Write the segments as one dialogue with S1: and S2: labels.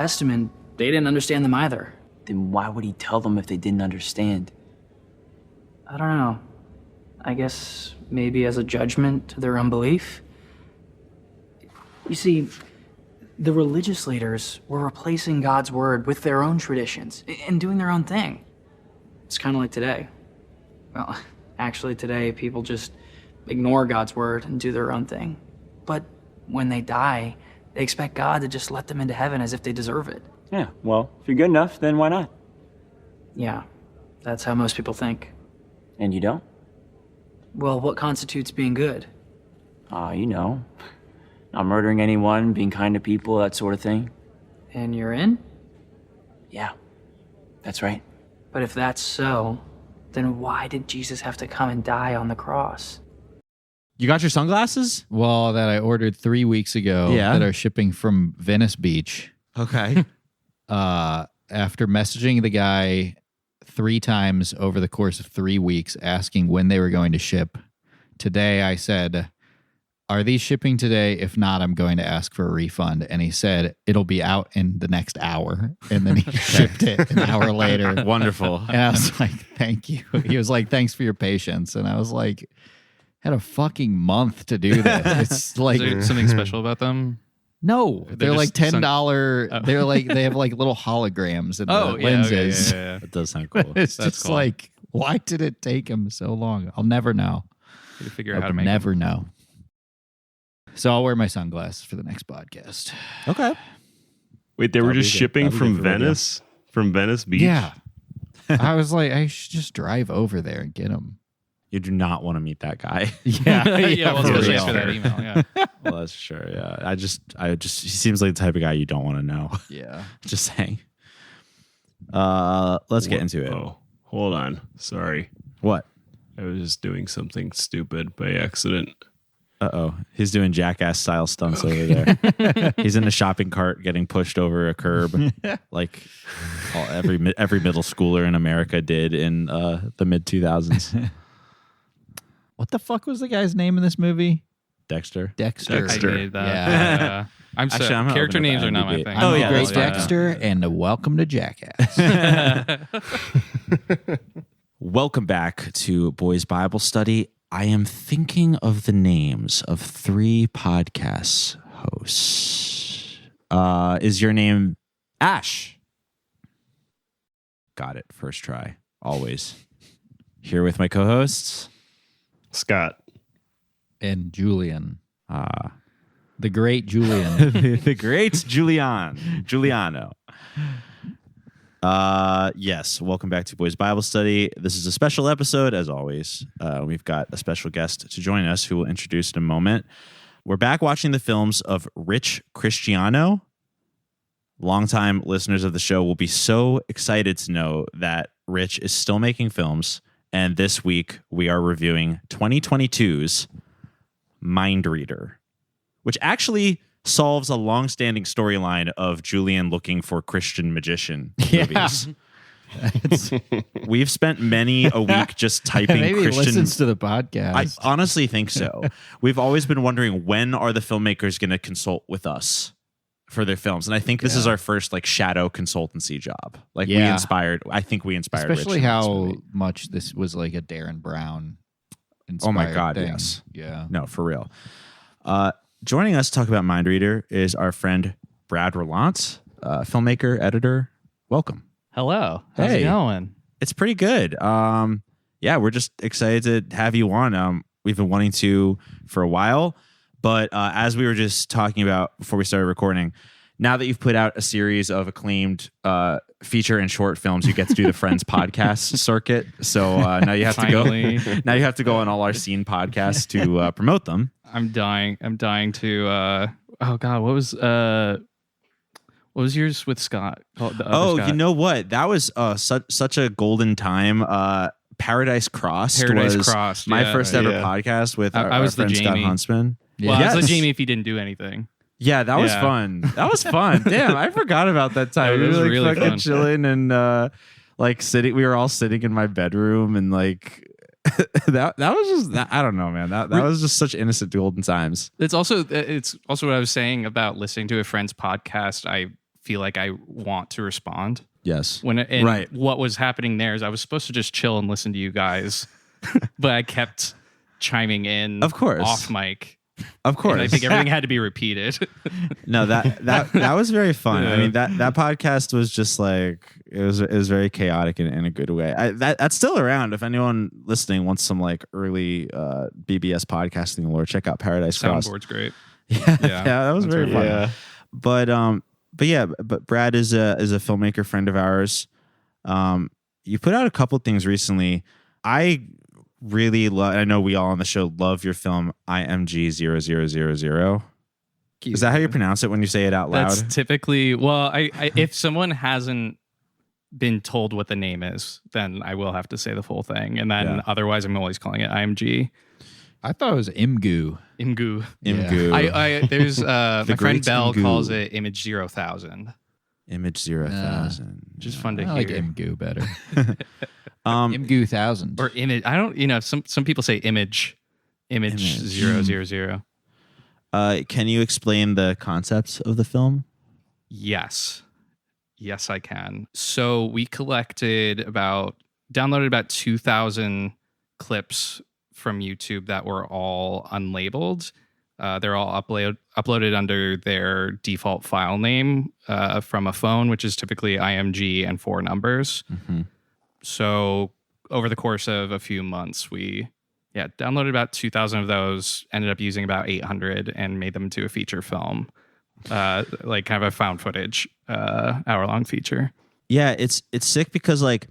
S1: Testament, they didn't understand them either.
S2: Then why would he tell them if they didn't understand?
S1: I don't know. I guess maybe as a judgment to their unbelief. You see, the religious leaders were replacing God's word with their own traditions and doing their own thing. It's kind of like today. Well, actually today people just ignore God's word and do their own thing. But when they die, they expect God to just let them into heaven as if they deserve it.
S2: Yeah, well, if you're good enough, then why not?
S1: Yeah, that's how most people think.
S2: And you don't?
S1: Well, what constitutes being good?
S2: You know, not murdering anyone, being kind to people, that sort of thing.
S1: And you're in?
S2: Yeah, that's right.
S1: But if that's so, then why did Jesus have to come and die on the cross?
S3: You got your sunglasses?
S4: Well, that I ordered 3 weeks ago that are shipping from Venice Beach.
S3: Okay.
S4: After messaging the guy 3 times over the course of 3 weeks asking when they were going to ship, today I said, are these shipping today? If not, I'm going to ask for a refund. And he said, it'll be out in the next hour. And then he shipped it an hour later.
S3: Wonderful.
S4: And I was like, thank you. He was like, thanks for your patience. And I was like, had a fucking month to do this. It's like,
S5: is there something special about them?
S4: No, they're like $10.
S5: Oh.
S4: They're like, they have like little holograms in the lenses.
S5: Yeah.
S3: That does sound cool.
S4: It's
S5: That's
S4: just
S5: cool.
S4: like, why did it take him so long? I'll never know.
S5: You figure out how to
S4: I'll
S5: make
S4: never know. So I'll wear my sunglasses for the next podcast.
S3: Okay.
S6: Wait, they were
S4: That'll
S6: just
S4: be good.
S6: shipping
S4: That'll be
S6: from
S4: good for radio.
S6: Venice? From Venice Beach?
S4: Yeah. I was like, I should just drive over there and get them.
S3: You do not want to meet that guy.
S4: Yeah.
S5: Yeah, well,
S3: for
S5: especially
S3: real.
S5: after that email. Yeah.
S3: Well, that's sure. Yeah. I just, he seems like the type of guy you don't want to know.
S4: Yeah.
S3: Just saying. Let's get into it.
S6: Oh, hold on. Sorry.
S3: What?
S6: I was just doing something stupid by accident.
S3: Uh-oh. He's doing jackass style stunts over there. He's in a shopping cart getting pushed over a curb like every middle schooler in America did in the mid-2000s.
S4: What the fuck was the guy's name in this movie?
S3: Dexter.
S4: Dexter.
S6: Dexter.
S5: I needed that.
S4: Yeah.
S5: I'm
S3: Actually,
S5: sorry.
S3: I'm not
S5: Character
S3: looking at
S5: names are not my
S3: IMDb.
S5: thing.
S4: I'm
S3: Oh,
S4: the
S3: yeah,
S4: great
S3: that's
S4: Dexter, and welcome to Jackass.
S3: Welcome back to Boys Bible Study. I am thinking of the names of 3 podcast hosts. Is your name Ash? Got it. First try. Always. Here with my co-hosts.
S6: Scott.
S4: And Julian. The great Julian.
S3: The great Giuliano. Yes, welcome back to Boys Bible Study. This is a special episode, as always. We've got a special guest to join us who we'll introduce in a moment. We're back watching the films of Rich Christiano. Longtime listeners of the show will be so excited to know that Rich is still making films, and this week we are reviewing 2022's Mindreader, which actually solves a long-standing storyline of Julian looking for Christian magician movies. We've spent many a week just typing
S4: Maybe he
S3: Christian.
S4: listens to the podcast.
S3: I honestly think so. We've always been wondering, when are the filmmakers going to consult with us for their films? And I think this is our first like shadow consultancy job. Like I think we inspired
S4: Especially
S3: Rich in this
S4: how
S3: movie.
S4: much this was like a Darren Brown inspired
S3: Oh my God,
S4: thing.
S3: yes.
S4: Yeah.
S3: No, for real. Joining us to talk about Mindreader is our friend Brad Roelandt, filmmaker, editor. Welcome.
S7: Hello. How's
S3: Hey.
S7: it going?
S3: It's pretty good. Yeah, we're just excited to have you on. We've been wanting to for a while, but as we were just talking about before we started recording, now that you've put out a series of acclaimed feature and short films, you get to do the Friends podcast circuit. So now you have
S5: Finally.
S3: to go. Now you have to go on all our scene podcasts to promote them.
S5: I'm dying to. Oh God, what was yours with Scott? Called the other Scott?
S3: You know what? That was such a golden time. Paradise Crossed was
S5: Crossed,
S3: my
S5: yeah.
S3: first ever
S6: Yeah.
S3: podcast with
S5: I
S3: our
S5: was the
S3: friend Scott
S5: Jamie.
S3: Huntsman.
S5: Well, I
S3: Yes.
S5: was the Jamie if he didn't do anything.
S3: Yeah, that was
S5: Yeah.
S3: fun. That was fun. Damn, I forgot about that time.
S5: It
S3: We
S5: was
S3: were like
S5: really
S3: fucking
S5: fun.
S3: chilling and like sitting. We were all sitting in my bedroom and like that was just I don't know, man. That was just such innocent golden times.
S5: It's also what I was saying about listening to a friend's podcast. I feel like I want to respond.
S3: Yes.
S5: And what was happening there is I was supposed to just chill and listen to you guys, but I kept chiming in,
S3: of course,
S5: off mic.
S3: Of course.
S5: And I think everything had to be repeated.
S3: No, that was very fun. I mean, that podcast was just like it was very chaotic in a good way. That's still around. If anyone listening wants some like early BBS podcasting lore, check out Paradise Cross.
S5: Soundboard's great.
S3: Yeah, that was very fun.
S6: Yeah.
S3: But Brad is a filmmaker friend of ours. You put out a couple things recently. I really love. I know we all on the show love your film IMG 0000. Is that how you pronounce it when you say it out loud?
S5: That's typically, well, I if someone hasn't been told what the name is, then I will have to say the full thing, and then otherwise I'm always calling it IMG.
S4: I thought it was Imgu.
S5: Imgu.
S3: Imgu.
S5: There's my friend
S3: great
S5: Bell
S3: Imgu.
S5: calls it Image 0000.
S3: Image 0000.
S5: Just fun to
S4: I
S5: hear.
S4: like Imgu better. Imgu 1000.
S5: Or image. I don't. Some people say image 000.
S3: Can you explain the concepts of the film?
S5: Yes, I can. So we downloaded about 2,000 clips from YouTube that were all unlabeled. They're all uploaded under their default file name from a phone, which is typically IMG and 4 numbers.
S3: Mm-hmm.
S5: So over the course of a few months, we downloaded about 2,000 of those, ended up using about 800 and made them into a feature film, like kind of a found footage hour-long feature.
S3: Yeah, it's sick because like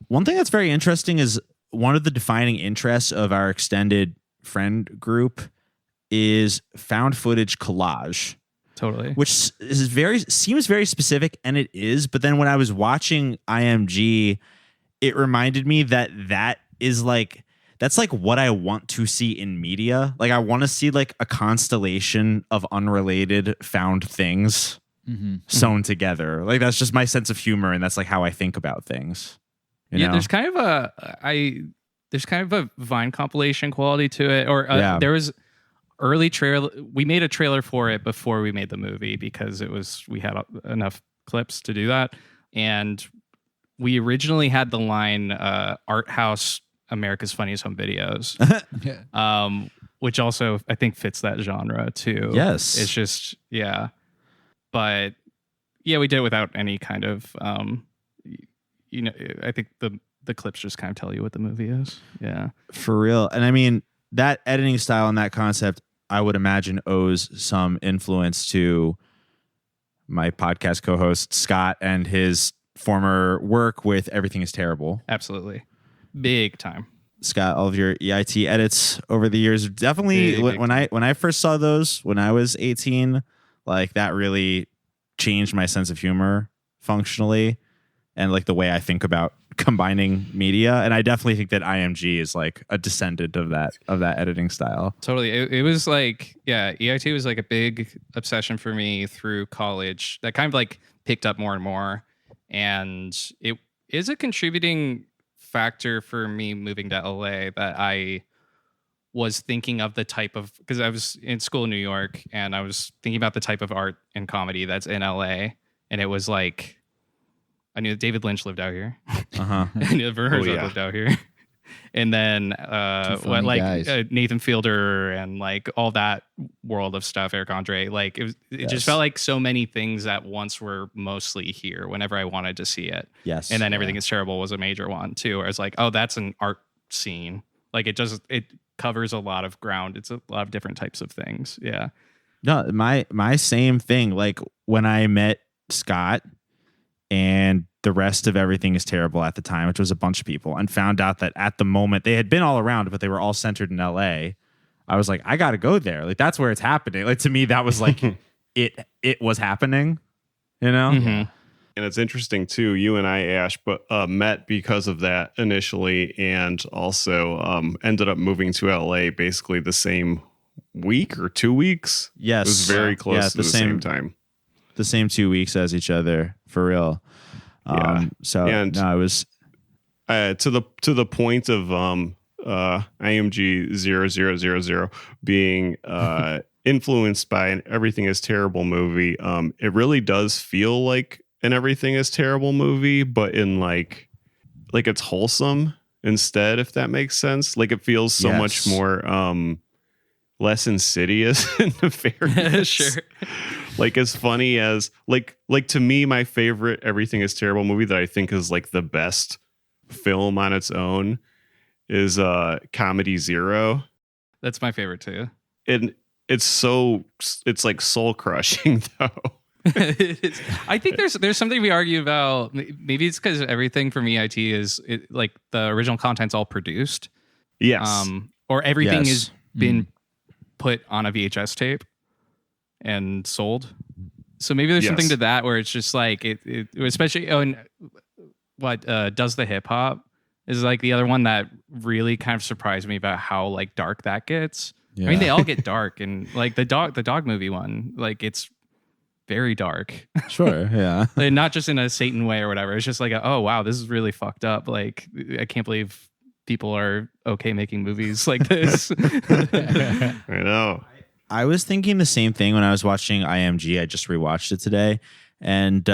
S3: one thing that's very interesting is one of the defining interests of our extended friend group is found footage collage.
S5: Totally.
S3: Which seems very specific, and it is. But then when I was watching IMG, it reminded me that is like that's like what I want to see in media. Like I want to see like a constellation of unrelated found things sewn together. Like that's just my sense of humor, and that's like how I think about things. You know?
S5: There's kind of a Vine compilation quality to it, or there was early trailer. We made a trailer for it before we made the movie because we had enough clips to do that, and we originally had the line "Art House America's Funniest Home Videos," which also I think fits that genre too.
S3: Yes,
S5: it's just but we did it without any kind of. I think the clips just kind of tell you what the movie is. Yeah.
S3: For real. And I mean, that editing style and that concept, I would imagine, owes some influence to my podcast co-host, Scott, and his former work with Everything is Terrible.
S5: Absolutely. Big time.
S3: Scott, all of your EIT edits over the years, definitely, when I first saw those when I was 18, like that really changed my sense of humor functionally. And like the way I think about combining media, and I definitely think that IMG is like a descendant of that editing style.
S5: Totally, it was like EIT was like a big obsession for me through college. That kind of like picked up more and more, and it is a contributing factor for me moving to LA. That I was thinking of the type of, because I was in school in New York, and I was thinking about the type of art and comedy that's in LA, and it was like. I knew David Lynch lived out here. I knew Werner Herzog lived out here. And then Nathan Fielder and like all that world of stuff, Eric Andre. Like it just felt like so many things that once were mostly here whenever I wanted to see it.
S3: Yes.
S5: And then Everything is Terrible was a major one too. Where it's like, oh, that's an art scene. Like it covers a lot of ground. It's a lot of different types of things. Yeah.
S3: No, my same thing. Like when I met Scott and the rest of Everything is Terrible at the time, which was a bunch of people, and found out that at the moment they had been all around, but they were all centered in LA. I was like, I got to go there. Like that's where it's happening. Like to me, that was like it was happening, you know?
S6: Mm-hmm. And it's interesting too. You and I, Ash, met because of that initially, and also ended up moving to LA basically the same week or 2 weeks.
S3: Yes.
S6: It was very close to the same time.
S3: The same 2 weeks as each other, for real. I was
S6: to the point of IMG 0000 being influenced by an Everything Is Terrible movie. It really does feel like an Everything Is Terrible movie, but in like it's wholesome instead, if that makes sense. Like it feels so much more less insidious and nefarious.
S5: Sure.
S6: Like as funny as like to me, my favorite Everything Is Terrible movie that I think is like the best film on its own is Comedy Zero.
S5: That's my favorite too.
S6: And it's like soul crushing though.
S5: I think there's something we argue about. Maybe it's because everything from EIT is like the original content's all produced.
S6: Yes.
S5: Or everything has been put on a VHS tape and sold. So maybe there's something to that where it's just like it especially and what Does the Hip Hop is like the other one that really kind of surprised me about how like dark that gets.
S3: Yeah.
S5: I mean, they all get dark, and like the dog movie one, like it's very dark.
S3: Sure, yeah.
S5: Like, not just in a Satan way or whatever. It's just like, oh wow, this is really fucked up. Like I can't believe people are okay making movies like this.
S6: I know.
S3: I was thinking the same thing when I was watching IMG. I just rewatched it today, and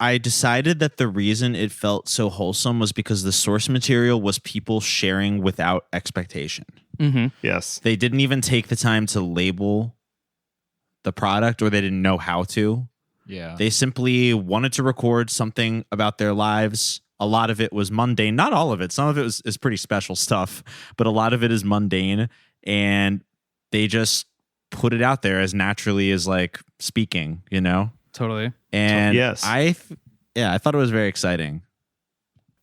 S3: I decided that the reason it felt so wholesome was because the source material was people sharing without expectation.
S5: Mm-hmm.
S6: Yes.
S3: They didn't even take the time to label the product, or they didn't know how to.
S4: Yeah.
S3: They simply wanted to record something about their lives. A lot of it was mundane. Not all of it. Some of it is pretty special stuff, but a lot of it is mundane. And they just put it out there as naturally as like speaking, you know?
S5: Totally.
S3: And
S6: yes.
S3: I thought it was very exciting.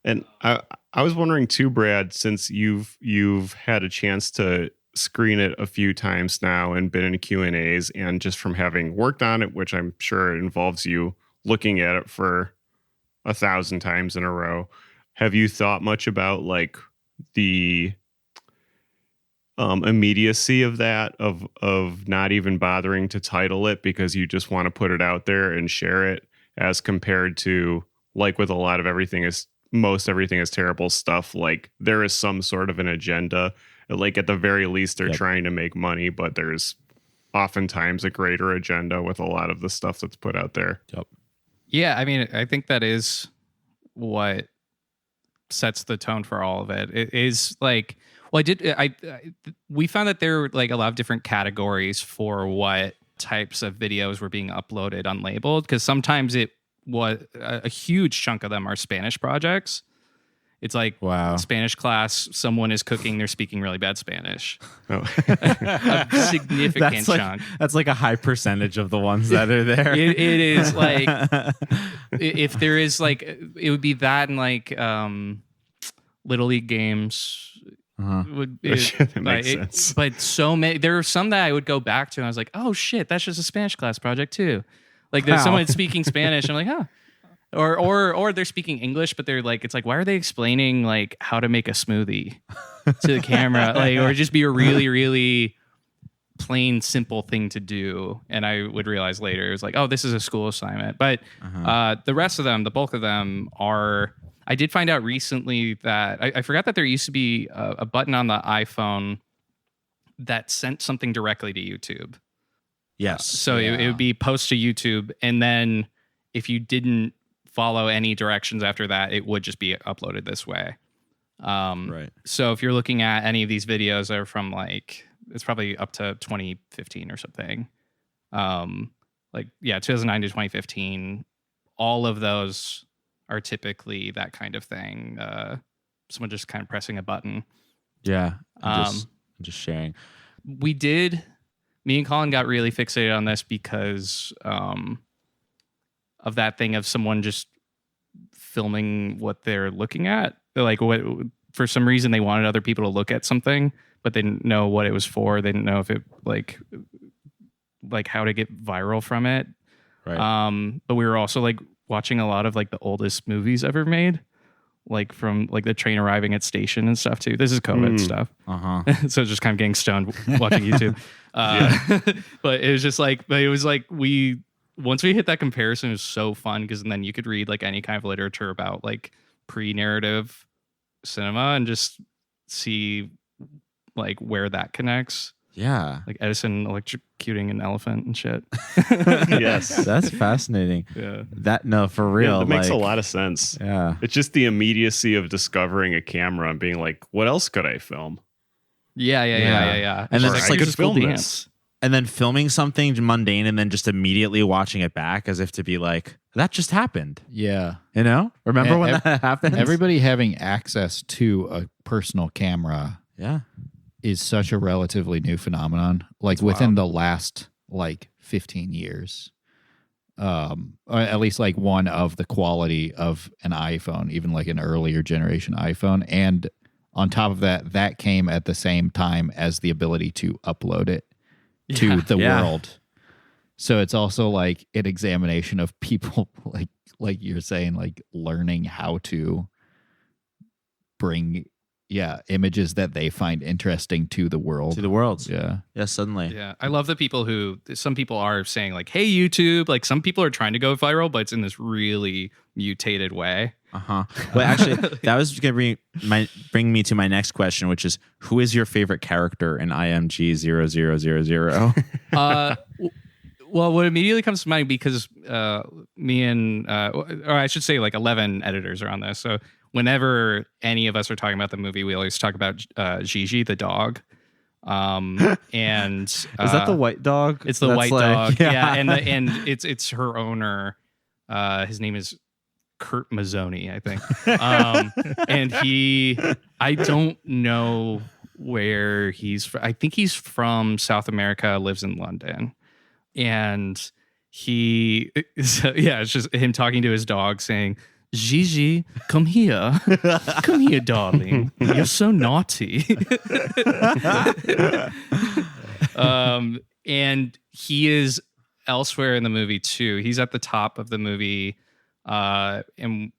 S6: And I was wondering too, Brad, since you've had a chance to screen it a few times now and been in Q&As, and just from having worked on it, which I'm sure involves you looking at it for 1,000 times in a row, have you thought much about like the immediacy of that, of not even bothering to title it because you just want to put it out there and share it, as compared to like with a lot of most everything is terrible stuff, like there is some sort of an agenda, like at the very least they're trying to make money, but there's oftentimes a greater agenda with a lot of the stuff that's put out there.
S3: Yep.
S5: Yeah, I mean, I think that is what sets the tone for all of it. It is like, well, we found that there were like a lot of different categories for what types of videos were being uploaded unlabeled, because sometimes it was a huge chunk of them are Spanish projects. It's like,
S3: wow,
S5: Spanish class, someone is cooking, they're speaking really bad Spanish.
S6: Oh.
S5: A significant chunk.
S3: That's like a high percentage of the ones that are there.
S5: It is like, if there is like, it would be that and like Little League games.
S6: That makes sense.
S5: But so many, there are some that I would go back to and I was like, oh shit, that's just a Spanish class project too. Like there's someone speaking Spanish. I'm like, huh. Or they're speaking English, but they're like, it's like, why are they explaining like how to make a smoothie to the camera? Like, or just be a really, really plain, simple thing to do. And I would realize later, it was like, oh, this is a school assignment. But the rest of them, the bulk of them are, I did find out recently that I forgot that there used to be a button on the iPhone that sent something directly to YouTube.
S3: Yes.
S5: So it would be post to YouTube, and then if you didn't follow any directions after that, it would just be uploaded this way.
S3: Right.
S5: So if you're looking at any of these videos that are from like, it's probably up to 2015 or something. 2009 to 2015, all of those are typically that kind of thing. Someone just kind of pressing a button.
S3: Yeah. Just sharing.
S5: Me and Collin got really fixated on this because of that thing of someone just filming what they're looking at. Like, what, for some reason they wanted other people to look at something, but they didn't know what it was for. They didn't know if it like how to get viral from it.
S3: Right.
S5: But we were also like watching a lot of like the oldest movies ever made, like from like the train arriving at station and stuff too. This is COVID stuff. So just kind of getting stoned watching YouTube. But it was just like, once we hit that comparison, it was so fun, because then you could read like any kind of literature about like pre-narrative cinema and just see like where that connects.
S3: Yeah.
S5: like Edison electrocuting an elephant and shit.
S6: Yes.
S3: That's fascinating.
S5: Yeah.
S3: For real.
S6: Yeah, that makes a
S3: like,
S6: lot of sense.
S3: Yeah.
S6: It's just the immediacy of discovering a camera and being like, what else could I film?
S5: Yeah.
S3: And
S5: She's
S3: then it's
S5: I
S3: like
S5: could
S3: a
S5: film
S6: film
S5: dance.
S3: And then filming something mundane and then just immediately watching it back as if to be like, that just happened.
S4: Yeah.
S3: You know? Remember when that happened?
S4: Everybody having access to a personal camera
S3: Yeah.
S4: is such a relatively new phenomenon. Like within the last 15 years. Or at least like one of the quality of an iPhone, even like an earlier generation iPhone. And on top of that, that came at the same time as the ability to upload it to the world. So it's also like an examination of people like you're saying, like learning how to bring images that they find interesting to the world.
S3: To the world.
S4: Yeah.
S3: Yeah, suddenly.
S5: Yeah, I love the people who, some people are saying like, hey, YouTube, like some people are trying to go viral, but it's in this really mutated way.
S3: Well, actually, that was going to bring me to my next question, which is, who is your favorite character in IMG 0000?
S5: Well, what immediately comes to mind, because me and, or I should say like 11 editors are on this. So whenever any of us are talking about the movie, we always talk about Gigi, the dog. And
S3: Is that the white dog?
S5: It's the
S3: That's
S5: white
S3: like-
S5: dog. Yeah. And it's her owner. His name is Kurt Mazzoni, I think. And I don't know where he's from. I think he's from South America, lives in London. And it's just him talking to his dog saying, Gigi, come here. Come here, darling. You're so naughty. And he is elsewhere in the movie too. He's at the top of the movie. And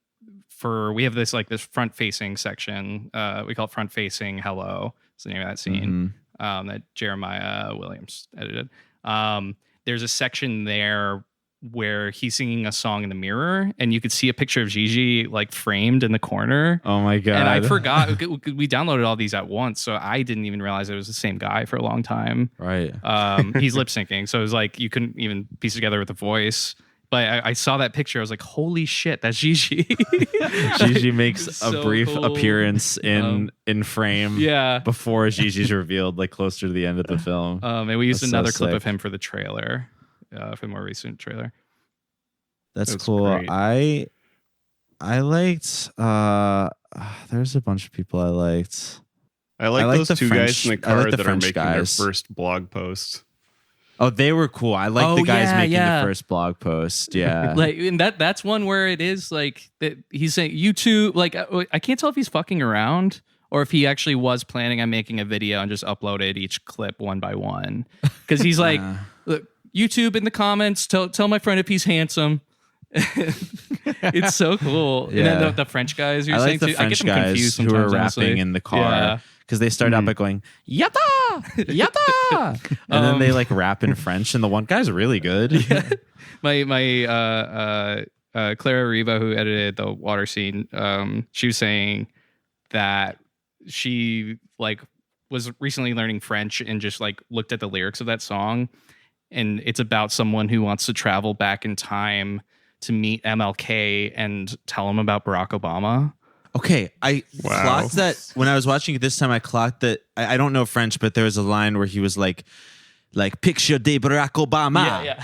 S5: we have this front facing section. We call it front facing hello. It's the name of that scene. That Jeremiah Williams edited. There's a section there where he's singing a song in the mirror, and you could see a picture of Gigi like framed in the corner.
S3: Oh my God.
S5: And I forgot, we downloaded all these at once, so I didn't even realize it was the same guy for a long time.
S3: Right.
S5: He's lip syncing, so it was like you couldn't even piece it together with the voice. But I saw that picture, I was like, holy shit, that's Gigi.
S3: Gigi makes
S5: It's
S3: a
S5: so
S3: brief
S5: cool.
S3: appearance in frame
S5: Yeah.
S3: before Gigi's revealed, like closer to the end of the film.
S5: And we used
S3: That's so
S5: another clip
S3: sick.
S5: of him for the trailer, for the more recent trailer.
S3: That's
S6: That's
S3: cool.
S6: great.
S3: I liked there's a bunch of people I liked.
S6: I like
S3: like
S6: those
S3: the
S6: two
S3: French-
S6: guys in the
S3: I like
S6: car
S3: the
S6: that
S3: French
S6: are making
S3: guys.
S6: their first blog post.
S3: Oh, they were cool. I like the
S5: Oh,
S3: guys
S5: yeah,
S3: making
S5: yeah.
S3: the first blog post. Yeah.
S5: Like, and that's one where it is like that he's saying YouTube, like I can't tell if he's fucking around or if he actually was planning on making a video and just uploaded each clip one by one. Because he's like, look, YouTube in the comments, tell my friend if he's handsome. It's so cool.
S3: Yeah.
S5: And then the French guys you're
S3: I
S5: saying
S3: like the
S5: too. I
S3: French
S5: get them
S3: guys
S5: confused
S3: who are
S5: sometimes,
S3: rapping
S5: honestly.
S3: in the car
S5: Yeah.
S3: because they start out by going "Yata, yata," and then they like rap in French, and the one guy's really good.
S5: my Clara Riva, who edited the water scene, she was saying that she like was recently learning French and just like looked at the lyrics of that song, and it's about someone who wants to travel back in time to meet MLK and tell him about Barack Obama.
S3: Okay, I
S6: Wow.
S3: clocked that when I was watching it this time. I clocked that. I don't know French, but there was a line where he was like picture de Barack Obama.
S5: Yeah.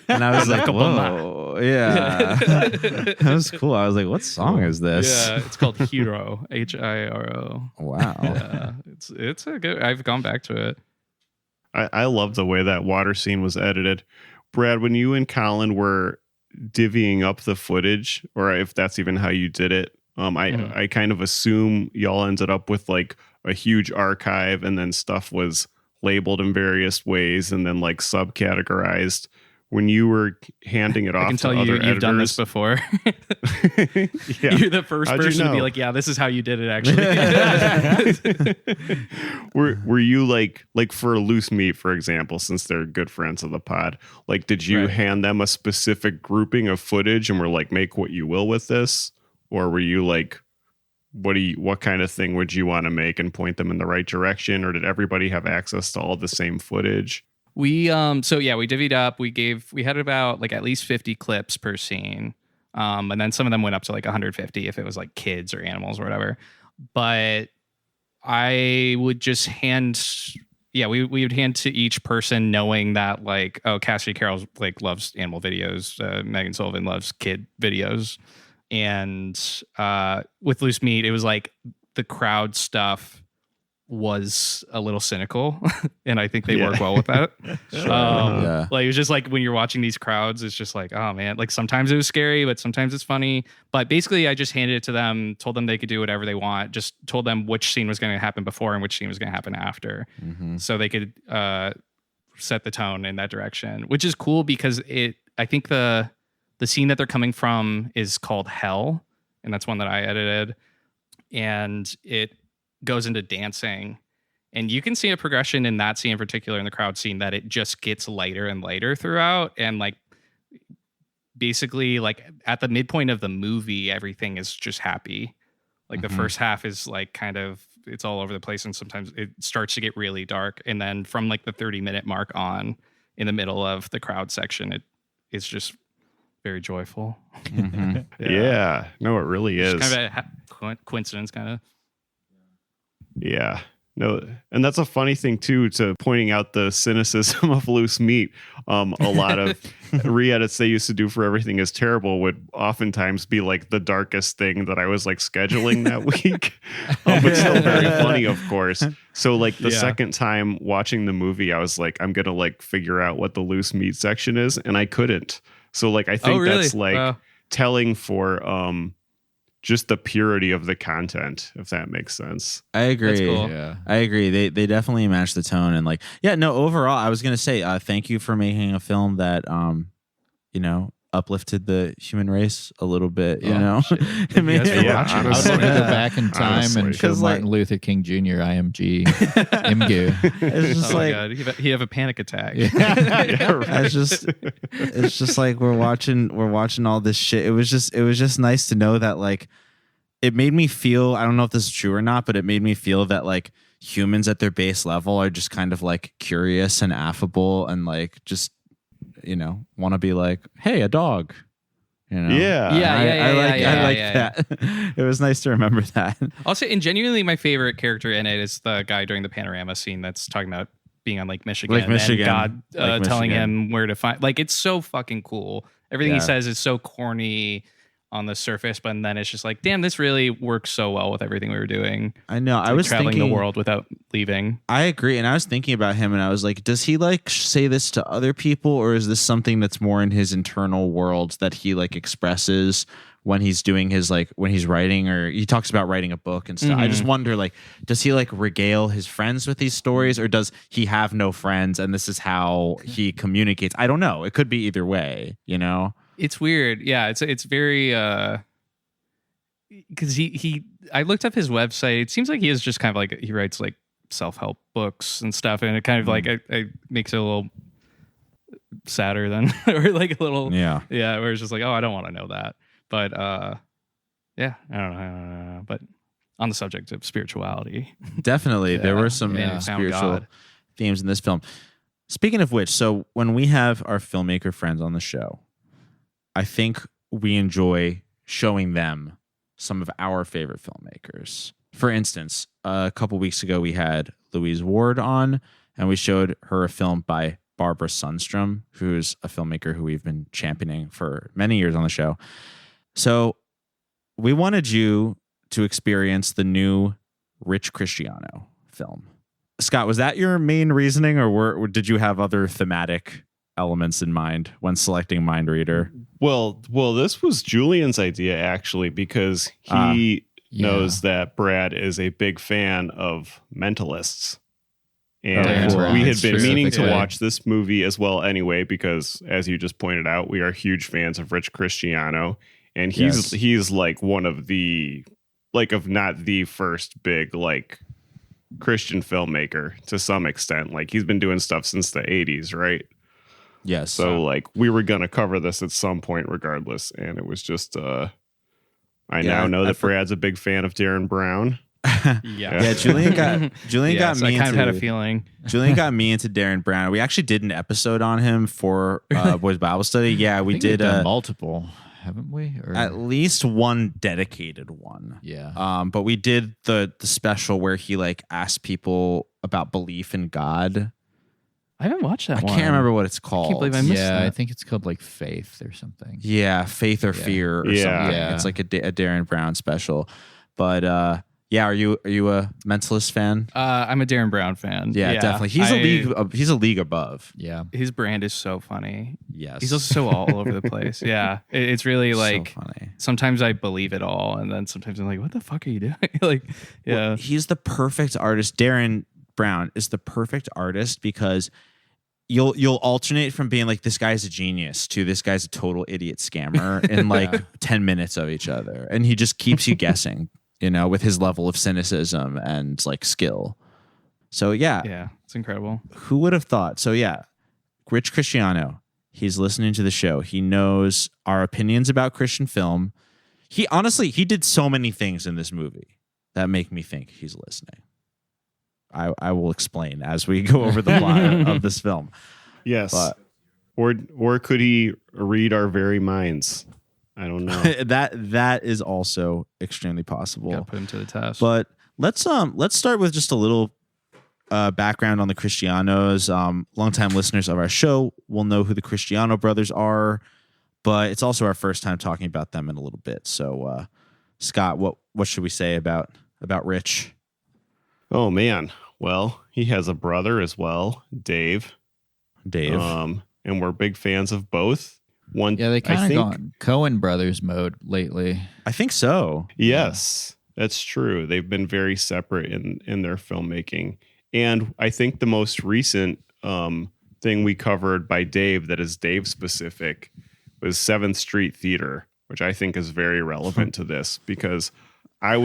S3: And I was like,
S5: Obama.
S3: whoa, yeah, that was cool. I was like, what song is this?
S5: Yeah, it's called Hiro, Hiro.
S3: Wow.
S5: Yeah, it's a good. I've gone back to it.
S6: I love the way that water scene was edited. Brad, when you and Collin were divvying up the footage, or if that's even how you did it, I kind of assume y'all ended up with like a huge archive and then stuff was labeled in various ways and then like subcategorized. When you were handing it off
S5: I can
S6: to
S5: tell
S6: other
S5: you've done this
S6: editors-
S5: before.
S6: Yeah.
S5: You're the first
S6: How'd you
S5: person to be
S6: know?
S5: like, yeah, this is how you did it actually.
S6: Were you like for Loose Meat, for example, since they're good friends of the pod, like did you
S5: Right.
S6: hand them a specific grouping of footage and were like, make what you will with this? Or were you like what kind of thing would you want to make and point them in the right direction, or did everybody have access to all the same footage?
S5: We we divvied up. We had about like at least 50 clips per scene. And then some of them went up to like 150 if it was like kids or animals or whatever. But I would just we would hand to each person, knowing that like, oh, Cassidy Carroll like loves animal videos, Megan Sullivan loves kid videos, and with Loose Meat, it was like the crowd stuff was a little cynical, and I think they work well with that. Like, it was just like when you're watching these crowds, it's just like, oh man, like sometimes it was scary, but sometimes it's funny. But basically, I just handed it to them, told them they could do whatever they want, just told them which scene was going to happen before and which scene was going to happen after, so they could set the tone in that direction, which is cool because I think the scene that they're coming from is called Hell, and that's one that I edited, and it goes into dancing, and you can see a progression in that scene in particular, in the crowd scene, that it just gets lighter and lighter throughout, and like basically like at the midpoint of the movie, everything is just happy. Like the first half is like kind of, it's all over the place, and sometimes it starts to get really dark, and then from like the 30-minute mark on, in the middle of the crowd section, it's just very joyful.
S6: Yeah, no, it really is
S5: kind of a coincidence, kind of.
S6: Yeah. No, and that's a funny thing too, to pointing out the cynicism of Loose Meat. A lot of re-edits they used to do for Everything Is Terrible would oftentimes be like the darkest thing that I was like scheduling that week, but still very funny, of course. So like the second time watching the movie, I was like, I'm gonna like figure out what the Loose Meat section is, and I couldn't. So like I think that's like telling for just the purity of the content, if that makes sense.
S3: I agree.
S5: That's cool.
S3: Yeah. I agree. They definitely match the tone, and like, overall, I was going to say, thank you for making a film that, uplifted the human race a little bit, you know? It made
S4: I was going to go back in time and show Martin Luther King Jr. IMG IMGU.
S3: It's just
S5: my God. He have a panic attack.
S3: Right. It's just like we're watching all this shit. It was just nice to know that like it made me feel, I don't know if this is true or not, but it made me feel that like humans at their base level are just kind of like curious and affable and like just want to be like, hey, a dog. I like that. It was nice to remember that.
S5: Also, and genuinely, my favorite character in it is the guy during the panorama scene that's talking about being on Lake Michigan, and God telling him where to find. Like, it's so fucking cool. Everything he says is so corny on the surface, but then it's just like, damn, this really works so well with everything we were doing.
S3: I know.
S5: I was traveling the world without leaving.
S3: I agree, and I was thinking about him, and I was like, does he like say this to other people, or is this something that's more in his internal world that he like expresses when he's doing his like when he's writing, or he talks about writing a book and stuff? I just wonder, like, does he like regale his friends with these stories, or does he have no friends and this is how he communicates? I don't know. It could be either way,
S5: It's weird. Yeah, it's very because I looked up his website. It seems like he is just kind of like, he writes like self-help books and stuff, and it kind of like it makes it a little sadder than or like a little where it's just like, oh, I don't want to know that. But I don't know. But on the subject of spirituality,
S3: definitely there were some spiritual themes in this film. Speaking of which, so when we have our filmmaker friends on the show, I think we enjoy showing them some of our favorite filmmakers. For instance, a couple weeks ago, we had Louise Ward on, and we showed her a film by Barbara Sundstrom, who's a filmmaker who we've been championing for many years on the show. So we wanted you to experience the new Rich Christiano film. Scott, was that your main reasoning, or did you have other thematic elements in mind when selecting Mindreader?
S6: Well, this was Julian's idea, actually, because he knows that Brad is a big fan of mentalists. And we had been meaning to watch this movie as well anyway, because as you just pointed out, we are huge fans of Rich Christiano. And he's like one of the, like, if not the first big, like, Christian filmmaker to some extent. Like, he's been doing stuff since the 80s, right?
S3: Yes.
S6: So like we were going to cover this at some point regardless. And it was just, I I
S3: Yeah,
S6: now know
S3: I
S6: that Brad's a big fan of Darren Brown.
S3: Yeah, Julian got
S5: Yes,
S3: me
S5: I kind of had a
S3: into
S5: feeling.
S3: Julian got me into Darren Brown. We actually did an episode on him for Boys Bible Study. Yeah, we
S4: I think
S3: did
S4: we've done multiple, haven't we? Or,
S3: at least one dedicated one.
S4: yeah.
S3: But we did the special where he like asked people about belief in God.
S5: I haven't watched that
S3: I
S5: one.
S3: can't remember what it's called.
S5: I can't believe I missed
S4: Yeah,
S5: that.
S4: I think it's called like Faith or something.
S3: Yeah, faith or fear or
S6: Yeah.
S3: something.
S4: Yeah.
S3: It's like a Darren Brown special. But yeah, are you a mentalist fan?
S5: I'm a Darren Brown fan.
S3: Yeah, definitely. He's a league above.
S4: Yeah.
S5: His brand is so funny.
S3: Yes.
S5: He's also so all over the place. Yeah. It's really like
S3: so funny.
S5: sometimes I believe it all, and then sometimes I'm like, what the fuck are you doing? Like, yeah.
S3: Well, he's the perfect artist. Darren Brown is the perfect artist because you'll alternate from being like this guy's a genius to this guy's a total idiot scammer in like 10 minutes of each other, and he just keeps you guessing, with his level of cynicism and like skill. So
S5: Yeah, it's incredible.
S3: who would have thought? So yeah, Rich Christiano, he's listening to the show. He knows our opinions about Christian film. He did so many things in this movie that make me think he's listening. I will explain as we go over the plot of this film.
S6: Yes.
S3: But
S6: Or could he read our very minds? I don't know.
S3: that is also extremely possible.
S5: Gotta put him to the test.
S3: But let's start with just a little background on the Christianos. Longtime listeners of our show will know who the Christiano brothers are, but it's also our first time talking about them in a little bit. So, Scott, what should we say about Rich?
S6: Oh man. Well, he has a brother as well, Dave. And we're big fans of both.
S4: Yeah, they kind of gone Coen Brothers mode lately.
S3: I think so.
S6: Yes, that's true. They've been very separate in their filmmaking. And I think the most recent thing we covered by Dave that is Dave specific was 7th Street Theater, which I think is very relevant to this because that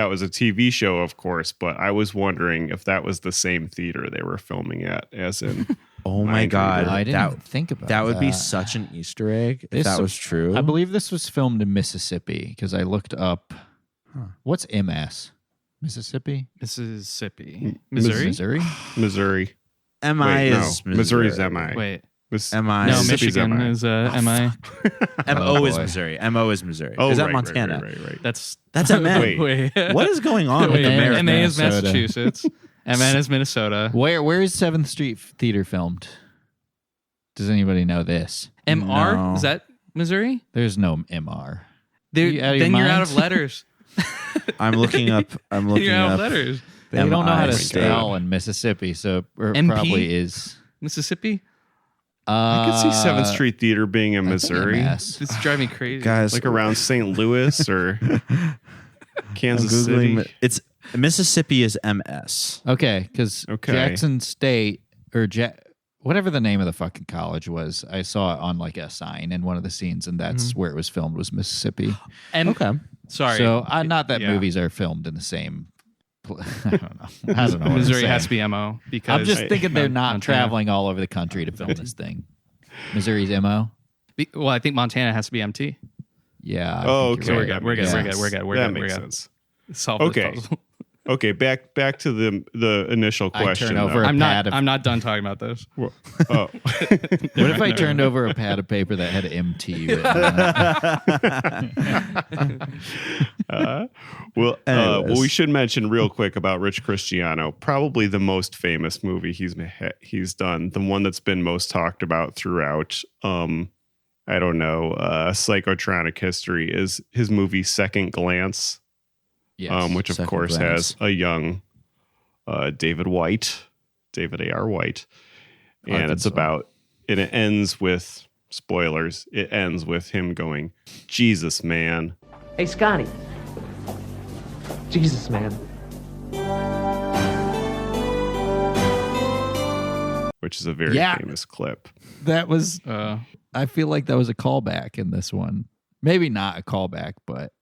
S6: was a TV show, of course, but I was wondering if that was the same theater they were filming at as in
S3: Oh my God.
S4: I didn't think about that.
S3: That would be such an Easter egg if that was true.
S4: I believe this was filmed in Mississippi because I looked up. What's MS? Mississippi?
S5: Mississippi. Missouri?
S6: Missouri.
S3: MI is
S6: Missouri's
S3: Missouri.
S6: MI.
S5: Wait.
S3: MI.
S5: No,
S6: Mississippi's
S5: Michigan
S6: MI.
S5: is MI.
S3: MO is
S4: boy.
S3: Missouri. MO is Missouri.
S6: Oh,
S3: is that
S6: right,
S3: Montana?
S6: Right.
S5: That's
S3: MN.
S6: Wait.
S3: What is going on with
S5: Wait,
S3: America?
S5: MA is
S4: Minnesota.
S5: Massachusetts. MN is Minnesota.
S4: Where is 7th Street Theater filmed? Does anybody know this?
S5: MR?
S3: No.
S5: Is that Missouri?
S4: There's no MR.
S5: Then
S4: out of your
S5: you're out
S4: mind?
S5: of letters.
S3: I'm looking up.
S5: You're out of letters.
S4: They don't know how to
S3: MI
S4: spell in Mississippi, so it
S5: MP?
S4: probably is.
S5: Mississippi?
S6: I could see 7th Street Theater being in
S4: I think
S6: Missouri,
S4: MS.
S5: It's driving me crazy.
S3: Guys,
S6: like around St. Louis or Kansas
S3: Googling.
S6: City.
S3: It's Mississippi is MS.
S4: Okay, because
S6: Okay.
S4: Jackson State or whatever the name of the fucking college was, I saw it on like a sign in one of the scenes, and that's where it was filmed was Mississippi.
S3: Okay.
S5: Sorry.
S4: So not that
S5: Yeah.
S4: movies are filmed in the same. I don't know. I don't know. what
S5: Missouri
S4: I'm
S5: has to
S4: saying.
S5: be MO because
S4: I'm just thinking they're not
S5: Montana.
S4: traveling all over the country to film this thing. Missouri's MO.
S5: Well, I think Montana has to be MT.
S4: Yeah. I
S6: Oh,
S4: think you're
S6: okay.
S4: right.
S5: We're good.
S4: Yeah.
S6: That makes sense.
S5: Solve
S6: Okay.
S5: this puzzle.
S6: Okay, back to the initial
S4: I
S6: question.
S4: turn over
S6: though.
S4: a
S5: I'm
S4: pad
S5: not.
S4: of.
S5: I'm not done talking about this.
S6: Oh,
S4: What if I turned over a pad of paper that had MT written on it?
S6: well, we should mention real quick about Rich Christiano. Probably the most famous movie he's done, the one that's been most talked about throughout. I don't know, psychotronic history is his movie Second Glance.
S4: Yes.
S6: Which of
S3: Second
S6: course
S3: Glance.
S6: has a young David A.R. White. And it's about, and it ends with, spoilers, it ends with him going, Jesus, man.
S7: Hey, Scotty. Jesus, man.
S6: Which is a very
S4: Yeah.
S6: famous clip.
S4: That was.
S5: Uh,
S4: I feel like that was a callback in this one. Maybe not a callback, but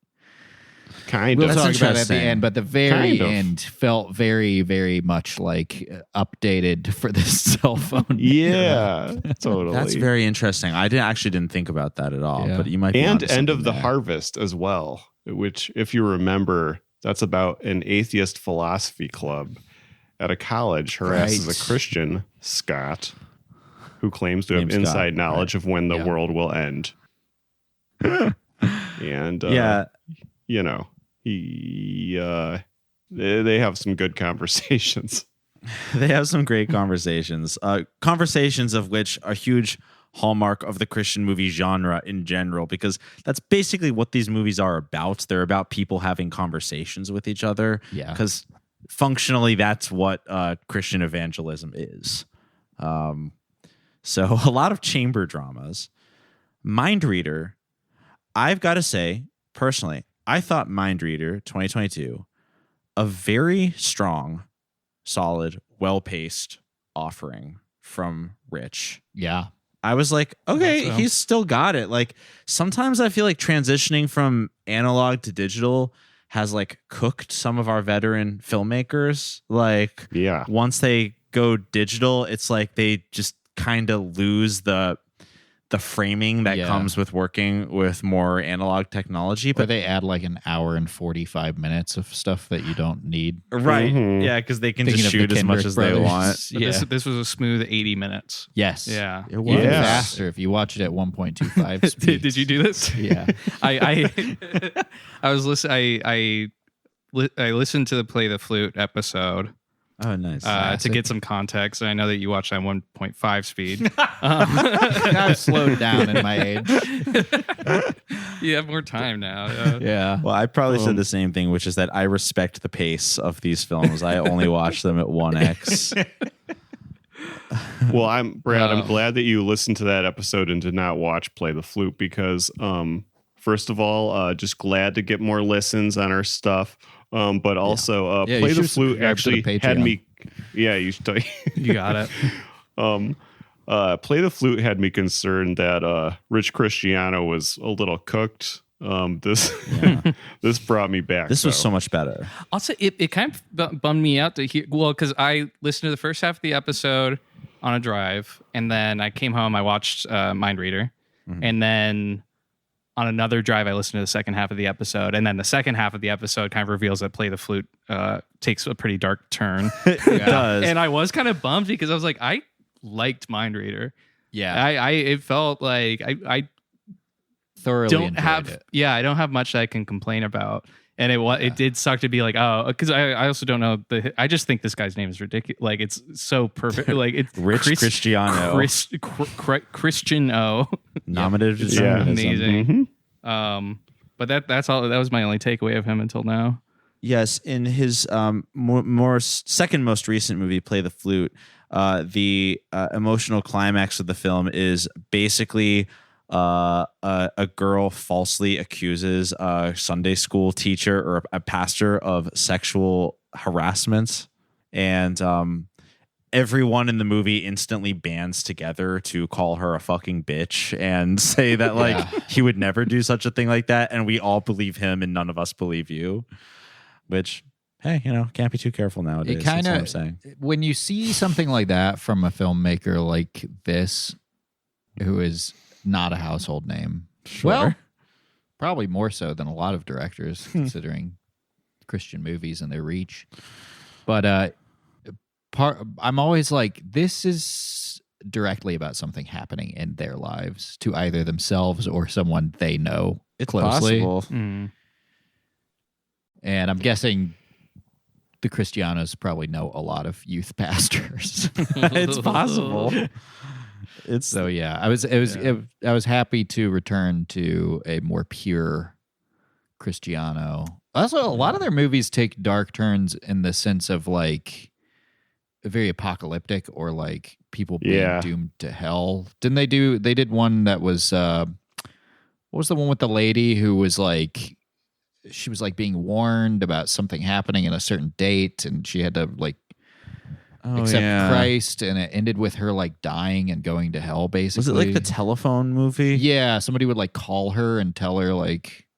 S6: Kind
S4: we'll
S6: of.
S4: talk about it at the
S3: interesting.
S4: end. But the very
S6: Kind of.
S4: end felt very, very much like updated for this cell phone.
S6: Yeah, totally.
S3: That's very interesting. I actually didn't think about that at all.
S4: Yeah.
S3: But you might be
S6: and
S3: onto
S6: End of
S3: something
S6: the
S3: there.
S6: Harvest as well. which, if you remember, that's about an atheist philosophy club at a college harasses a Christian, Scott, who claims to have inside knowledge of when the world will end. And, you know, they have some good conversations.
S3: They have some great conversations. Conversations of which are huge hallmark of the Christian movie genre in general, because that's basically what these movies are about. They're about people having conversations with each other. Yeah. Because functionally, that's what Christian evangelism is. So a lot of chamber dramas. Mindreader, I've got to say, personally, I thought Mindreader 2022, a very strong, solid, well-paced offering from Rich.
S4: Yeah.
S3: I was like, okay, he's still got it. Like, sometimes I feel like transitioning from analog to digital has like cooked some of our veteran filmmakers. Like, once they go digital, it's like they just kind of lose the framing that comes with working with more analog technology. But
S4: they add like an hour and 45 minutes of stuff that you don't need.
S3: Right. Mm-hmm. Yeah, because they can just shoot as much as they want.
S5: This was a smooth 80 minutes.
S4: Yes.
S5: Yeah.
S4: It was faster if you watch it at 1.25 speed.
S5: Did you do this?
S4: Yeah.
S5: I listened to the Play the Flute episode.
S3: Oh, nice.
S5: To get some context. And I know that you watched on 1.5 speed.
S4: I've slowed down in my age.
S5: You have more time now.
S4: Yeah.
S3: Well, I probably said the same thing, which is that I respect the pace of these films. I only watch them at 1x.
S6: Well, I'm glad that you listened to that episode and did not watch Play the Flute because, first of all, just glad to get more listens on our stuff. But also, Play the Flute actually had me. Yeah, you
S5: got it.
S6: Play the Flute had me concerned that Rich Christiano was a little cooked. This brought me back.
S3: This was so much better.
S5: I'll say it kind of bummed me out to hear. Well, because I listened to the first half of the episode on a drive, and then I came home. I watched Mindreader, and then on another drive, I listened to the second half of the episode, and then the second half of the episode kind of reveals that Play the Flute takes a pretty dark turn.
S3: It does.
S5: And I was kind of bummed because I was like, I liked Mindreader.
S4: Yeah.
S5: It felt like I
S4: thoroughly enjoyed it.
S5: Yeah, I don't have much that I can complain about. And it did suck to be like, oh, because I also don't know I just think this guy's name is ridiculous. Like, it's so perfect. Like, it's
S3: Rich Christiano.
S5: Christian O.
S3: Nominative
S5: amazing. Mm-hmm. But that's all. That was my only takeaway of him until now.
S3: Yes, in his more second most recent movie, Play the Flute, the emotional climax of the film is basically a girl falsely accuses a Sunday school teacher or a pastor of sexual harassment, and everyone in the movie instantly bands together to call her a fucking bitch and say that like he would never do such a thing like that, and we all believe him and none of us believe you. Which, hey, can't be too careful nowadays.
S4: It kinda,
S3: that's what I'm saying.
S4: When you see something like that from a filmmaker like this, who is not a household name.
S3: Sure.
S4: Well, probably more so than a lot of directors, considering Christian movies and their reach. But I'm always like, this is directly about something happening in their lives to either themselves or someone they know closely.
S3: Possible.
S4: And I'm guessing the Christianos probably know a lot of youth pastors.
S3: It's possible.
S4: So yeah, I was happy to return to a more pure Christiano. Also, a lot of their movies take dark turns in the sense of like very apocalyptic or like people being doomed to hell. They did one that was what was the one with the lady who was like, she was like being warned about something happening in a certain date and she had to like accept Christ, and it ended with her like dying and going to hell, basically.
S3: Was it like the telephone movie?
S4: Yeah, somebody would like call her and tell her like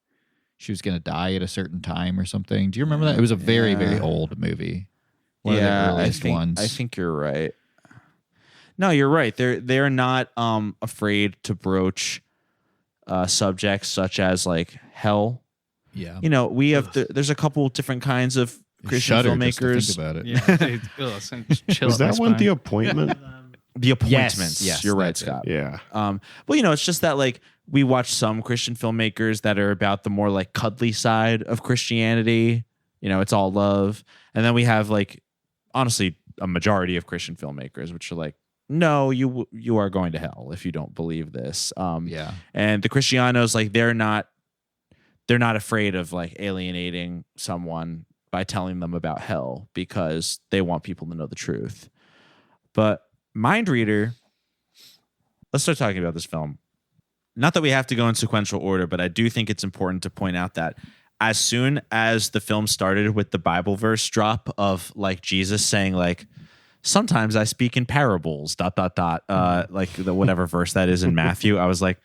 S4: she was going to die at a certain time or something. Do you remember that? It was a very, very old movie. One of the earliest ones.
S3: I think you're right. No, you're right. They're not afraid to broach subjects such as like hell
S4: Yeah.
S3: You know, we have there's a couple different kinds of Christian
S4: Shudder just to
S3: filmmakers.
S4: think about it.
S5: Yeah. Chill
S6: Was
S5: up my
S6: that one
S5: spine.
S6: The Appointment?
S3: The Appointments.
S4: Yes,
S3: You're right,
S4: that's it.
S3: Scott.
S6: Yeah.
S3: Well, you know, it's just that like we watch some Christian filmmakers that are about the more like cuddly side of Christianity. You know, it's all love. And then we have like, honestly, a majority of Christian filmmakers, which are like, no, you are going to hell if you don't believe this.
S4: Yeah.
S3: And the Christianos, like, they're not afraid of like alienating someone by telling them about hell because they want people to know the truth. But Mindreader, let's start talking about this film. Not that we have to go in sequential order, but I do think it's important to point out that as soon as the film started with the Bible verse drop of like Jesus saying like, sometimes I speak in parables, ... like the whatever verse that is in Matthew, I was like,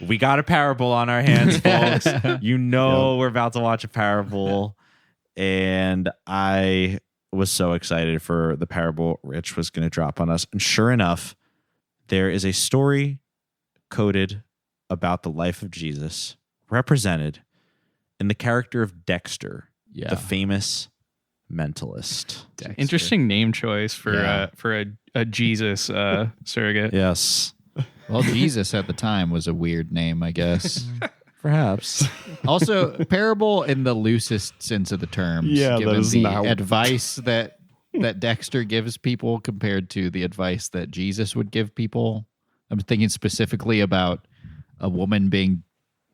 S3: we got a parable on our hands, folks. You know, we're about to watch a parable. And I was so excited for the parable Rich was going to drop on us. And sure enough, there is a story coded about the life of Jesus represented in the character of Dexter,
S4: Yeah.
S3: the famous mentalist.
S5: Interesting name choice for
S4: Yeah.
S5: a Jesus surrogate.
S3: Yes,
S4: Well, Jesus at the time was a weird name, I guess.
S3: perhaps.
S4: Also, parable in the loosest sense of the terms.
S6: Yeah, that
S4: given
S6: is
S4: the
S6: not-
S4: advice that Dexter gives people compared to the advice that Jesus would give people. I'm thinking specifically about a woman being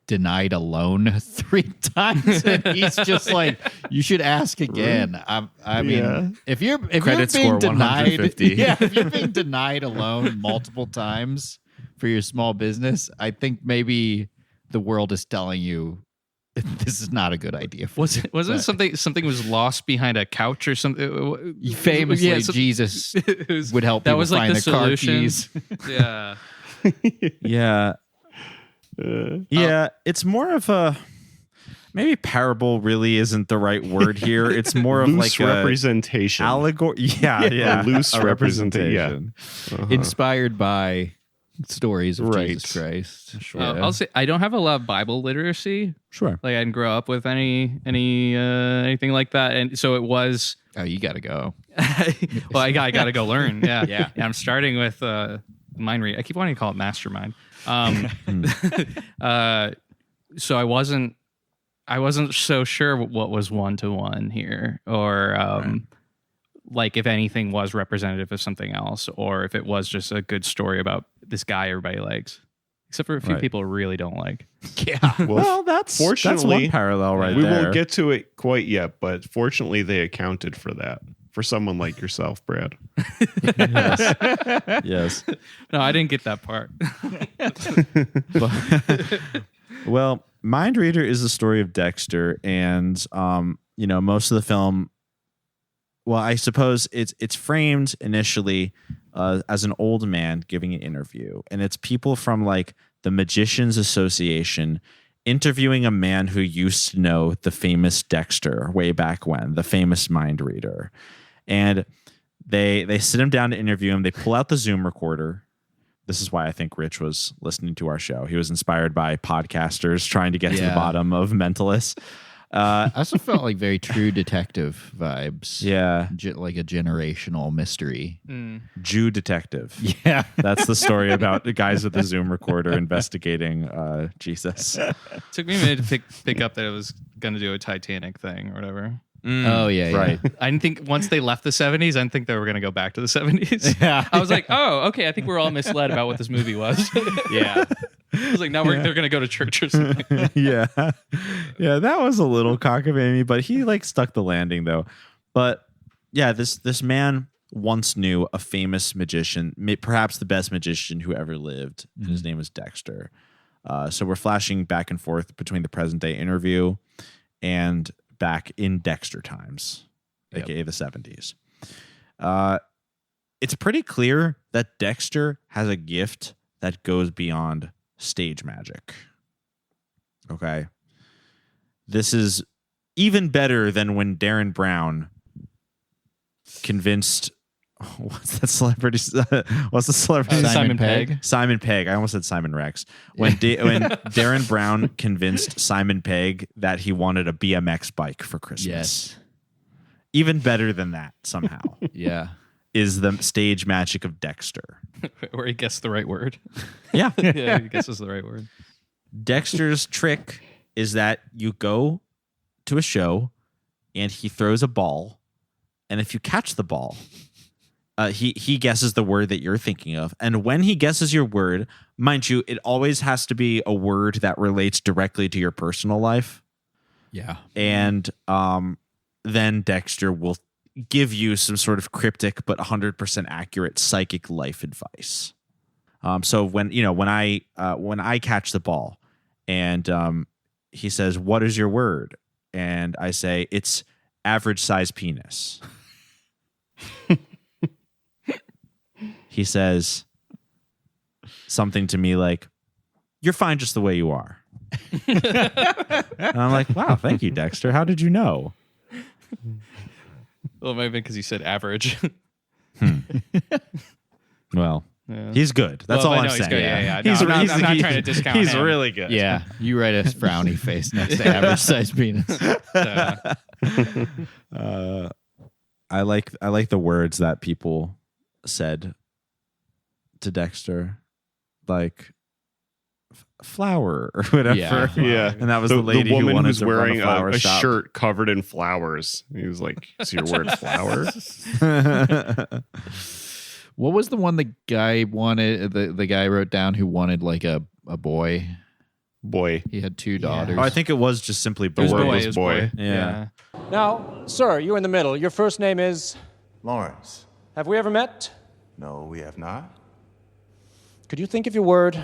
S4: denied a loan 3 times, and he's just like, "You should ask again." I mean,
S6: Yeah.
S4: if you're
S3: Credit
S4: being
S3: score
S4: denied,
S3: 150.
S4: yeah, if you're being denied a loan multiple times for your small business, I think maybe the world is telling you this is not a good idea. For
S5: Was
S4: you.
S5: it something was lost behind a couch or something?
S4: Famously,
S5: Yeah, some-
S4: Jesus
S5: it was-
S4: would help
S5: that
S4: people
S5: was like
S4: find
S5: the
S4: their car
S5: solution.
S4: keys.
S5: Yeah.
S3: Yeah. Yeah, it's more of a maybe parable really isn't the right word here. It's more of
S6: Loose
S3: like
S6: representation.
S3: a allegory. Yeah,
S6: a loose
S3: a
S6: representation.
S4: Inspired by stories of
S6: Right.
S4: Jesus Christ. Sure.
S5: I'll say I don't have a lot of Bible literacy.
S3: Sure.
S5: Like I didn't grow up with anything like that, and so it was.
S4: Oh, you got to go.
S5: Well, I got to go learn. Yeah,
S4: Yeah.
S5: I'm starting with Mindreader. I keep wanting to call it Mastermind. So I wasn't so sure what was 1-to-1 here, or like if anything was representative of something else, or if it was just a good story about this guy everybody likes, except for a few
S3: Right.
S5: people really don't like.
S4: Yeah.
S3: Well, that's
S6: fortunately,
S3: one parallel right
S6: we
S3: there.
S6: won't get to it quite yet, but fortunately, they accounted for that. For someone like yourself, Brad.
S3: Yes.
S5: No, I didn't get that part.
S3: Well, Mindreader is the story of Dexter, and you know, most of the film. Well, I suppose it's framed initially as an old man giving an interview, and it's people from like the Magicians Association interviewing a man who used to know the famous Dexter way back when, the famous Mindreader, and they sit him down to interview him. They pull out the Zoom recorder. This is why I think Rich was listening to our show. He was inspired by podcasters trying to get to the
S4: Yeah.
S3: bottom of mentalists.
S4: I also felt like very True Detective vibes.
S3: Yeah.
S4: Like a generational mystery.
S3: Jew detective.
S4: Yeah.
S3: That's the story about the guys with the Zoom recorder investigating Jesus.
S5: Took me a minute to pick up that it was going to do a Titanic thing or whatever.
S4: Oh, yeah.
S3: Right.
S5: I didn't think once they left the 70s, I didn't think they were going to go back to the 70s.
S4: Yeah.
S5: I was like, oh, okay. I think we're all misled about what this movie was.
S4: Yeah.
S5: I was like, now they're going to go to church or something.
S3: Yeah. Yeah, that was a little cockamamie, but he like stuck the landing though. But yeah, this man once knew a famous magician, perhaps the best magician who ever lived. And his name was Dexter. So we're flashing back and forth between the present day interview and back in Dexter times, aka the 70s. It's pretty clear that Dexter has a gift that goes beyond stage magic. Okay. This is even better than when Darren Brown convinced what's that celebrity? What's the celebrity?
S5: Simon Pegg.
S3: Simon Pegg. I almost said Simon Rex. When Darren Brown convinced Simon Pegg that he wanted a BMX bike for Christmas.
S4: Yes.
S3: Even better than that, somehow,
S4: Yeah.
S3: is the stage magic of Dexter.
S5: Where he guessed the right word.
S3: Yeah.
S5: Yeah, he guesses the right word.
S3: Dexter's trick is that you go to a show and he throws a ball, and if you catch the ball, he guesses the word that you're thinking of. And when he guesses your word, mind you, it always has to be a word that relates directly to your personal life.
S4: Yeah.
S3: And then Dexter will give you some sort of cryptic but 100% accurate psychic life advice. So when I catch the ball and he says, "What is your word?" and I say, "It's average size penis." He says something to me like, "You're fine just the way you are." And I'm like, "Wow, thank you, Dexter. How did you know?"
S5: Well, maybe because you said average.
S3: Well,
S5: Yeah.
S3: he's good. That's all
S5: I
S3: I'm
S5: know
S3: saying.
S5: He's good. Yeah. No,
S3: He's,
S5: I'm not
S3: he's-
S5: trying to discount
S3: He's
S5: him.
S3: really good.
S4: Yeah. You write a frowny face next to average size penis.
S3: I like the words that people said to Dexter, like flower or whatever.
S4: Yeah.
S6: Yeah.
S3: And that was the lady who
S6: woman
S3: wanted
S6: who's
S3: to run
S6: wearing
S3: a flower
S6: a
S3: shop.
S6: shirt covered in flowers. He was like, "Is your word flower?"
S4: What was the one the guy wanted? The guy wrote down who wanted like a boy.
S6: Boy.
S4: He had two daughters.
S3: Oh, I think it was just simply
S5: It was
S3: boy.
S5: boy.
S6: was
S5: It was
S6: boy.
S5: boy.
S3: Yeah.
S7: Now, sir, you in the middle. Your first name is?
S8: Lawrence.
S7: Have we ever met?
S8: No, we have not.
S7: Could you think of your word?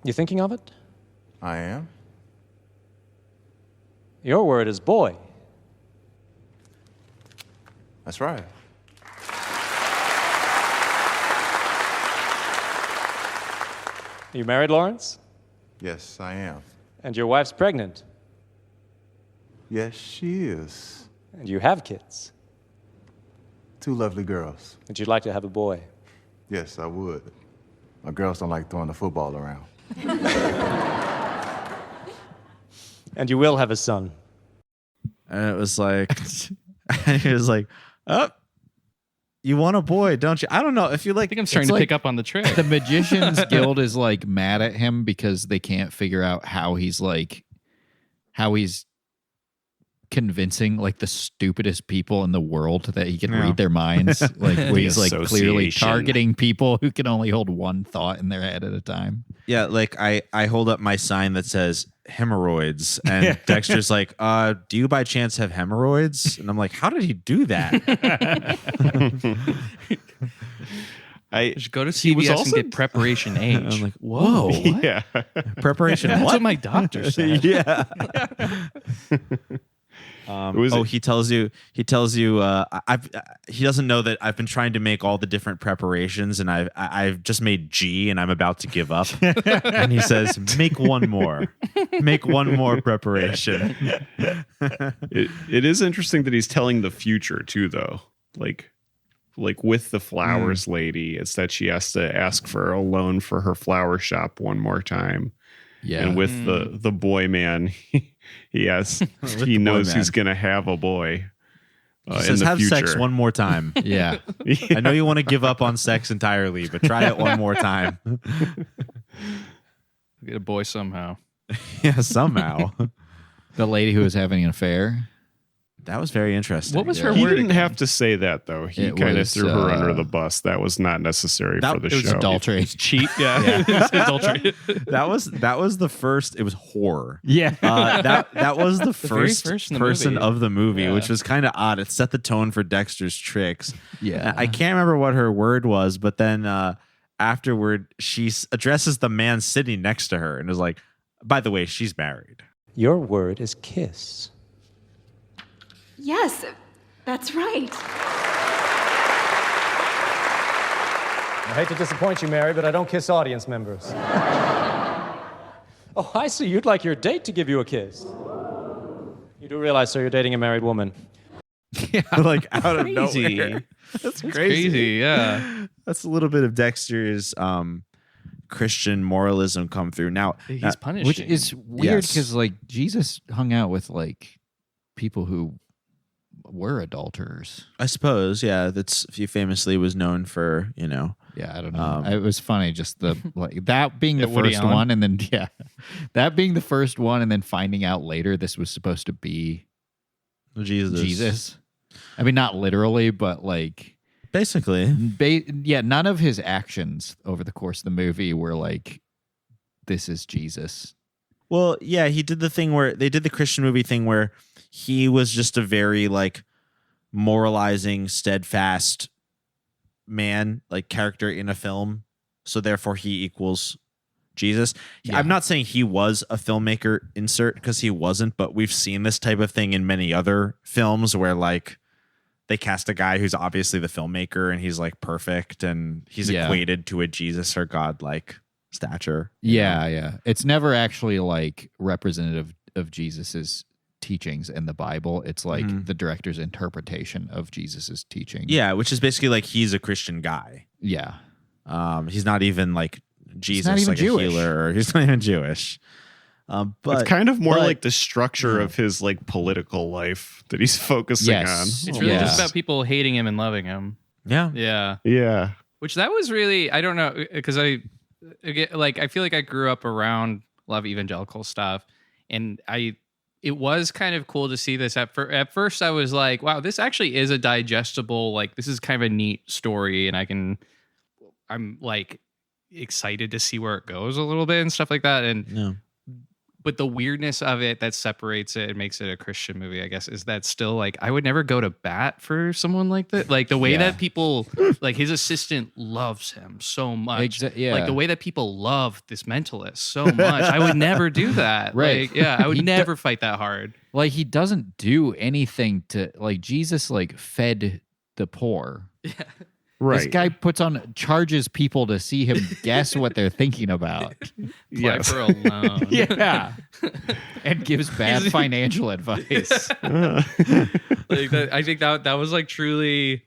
S7: You thinking of it?
S8: I am.
S7: Your word is boy.
S8: That's right.
S7: Are you married, Lawrence?
S8: Yes, I am.
S7: And your wife's pregnant?
S8: Yes, she is.
S7: And you have kids?
S8: Two lovely girls.
S7: Would you like to have a boy?
S8: Yes, I would. My girls don't like throwing the football around.
S7: And you will have a son.
S3: And it was like, he was like, "Oh, you want a boy, don't you?" I don't know if you
S5: I
S3: like.
S5: think I'm starting to
S4: like-
S5: pick up on the trick.
S4: the Magicians Guild is like mad at him because they can't figure out how he's convincing like the stupidest people in the world that he can read their minds. Like where he's like clearly
S6: association.
S4: targeting people who can only hold one thought in their head at a time.
S3: Yeah, like I hold up my sign that says hemorrhoids, and Dexter's like, "Do you by chance have hemorrhoids?" And I'm like, "How did he do that?"
S6: I
S5: Just go to
S6: He was
S5: CVS and
S6: also-
S5: get preparation age.
S3: I'm like, "Whoa, what?
S6: yeah.
S3: Preparation?
S5: That's
S3: what?"
S5: what my doctor said.
S3: Yeah.
S6: Was it-
S3: He tells you. He doesn't know that I've been trying to make all the different preparations, and I've just made G, and I'm about to give up. And he says, "Make one more preparation."
S6: It is interesting that he's telling the future too, though. Like with the flowers lady, it's that she has to ask for a loan for her flower shop one more time.
S4: Yeah.
S6: And with the boy man, he knows
S3: man.
S6: he's gonna have a boy.
S3: He
S6: In
S3: says,
S6: the
S3: "Have
S6: future.
S3: sex one more time."
S4: yeah.
S3: I know you want to give up on sex entirely, but try it one more time.
S5: Get a boy somehow.
S3: Yeah, somehow.
S4: The lady who was having an affair.
S3: That was very interesting.
S5: What was her
S6: He
S5: word?
S6: didn't
S5: again?
S6: have to say that though. He
S4: It
S6: kind of
S4: was,
S6: threw her under the bus. That was not necessary
S3: That-
S6: for the
S3: it was
S6: show.
S4: Adultery.
S5: Cheat. Yeah. It's adultery.
S3: That was the first. It was horror.
S4: Yeah.
S3: That was the
S5: very
S3: first
S5: first in the
S3: person
S5: movie.
S3: of the movie,
S5: Yeah.
S3: which was kind of odd. It set the tone for Dexter's tricks.
S4: Yeah.
S3: I can't remember what her word was, but then afterward, she addresses the man sitting next to her and is like, "By the way, she's married."
S7: Your word is kiss.
S9: Yes, that's right.
S7: I hate to disappoint you, Mary, but I don't kiss audience members. Oh, I see. You'd like your date to give you a kiss. You do realize, sir, you're dating a married woman.
S3: like out of
S5: Crazy.
S3: nowhere. That's
S5: It's
S3: crazy.
S5: crazy. Yeah.
S3: That's a little bit of Dexter's Christian moralism come through. Now,
S5: He's punishing.
S4: Which is weird
S3: Yes.
S4: because like Jesus hung out with like people who were adulterers.
S3: I suppose, yeah, he famously was known for,
S4: Yeah, I don't know. It was funny just the like that being the
S5: Woody
S4: first
S5: Allen?
S4: one, and then that being the first one, and then finding out later this was supposed to be Jesus. I mean, not literally, but like
S3: Basically.
S4: none of his actions over the course of the movie were like, this is Jesus.
S3: Well, yeah, he did the thing where they did the Christian movie thing where he was just a very like moralizing, steadfast man, like character in a film. So therefore he equals Jesus.
S4: Yeah.
S3: I'm not saying he was a filmmaker insert because he wasn't, but we've seen this type of thing in many other films where like they cast a guy who's obviously the filmmaker and he's like perfect and he's equated to a Jesus or God like stature.
S4: Yeah. It's never actually like representative of Jesus's teachings in the Bible. It's like the director's interpretation of Jesus's teaching.
S3: Yeah, which is basically like he's a Christian guy.
S4: Yeah.
S3: He's not even like Jesus,
S4: not even
S3: like
S4: Jewish.
S3: a healer, or he's not even Jewish. But
S6: it's kind of more
S3: but-
S6: like the structure of his like political life that he's focusing
S4: Yes.
S5: It's really
S4: Yeah.
S5: just about people hating him and loving him.
S3: yeah,
S5: Yeah.
S6: on. Yeah.
S5: Which that was really, I don't know, because I feel like I grew up around a lot of evangelical stuff, and it was kind of cool to see this. At first, I was like, wow, this actually is a digestible, like, this is kind of a neat story, and I'm like excited to see where it goes a little bit and stuff like that. And but the weirdness of it that separates it and makes it a Christian movie, I guess, is that still like I would never go to bat for someone like that. Like the way that people, like his assistant loves him so much. Like the way that people love this mentalist so much. I would never do that.
S4: Right.
S5: Like, I would never fight that hard.
S4: Like he doesn't do anything to like Jesus like fed the poor.
S5: Yeah.
S6: Right.
S4: This guy charges people to see him guess what they're thinking about.
S5: Apply for a loan.
S4: Yeah. And gives bad financial advice.
S5: Like that, I think that was like truly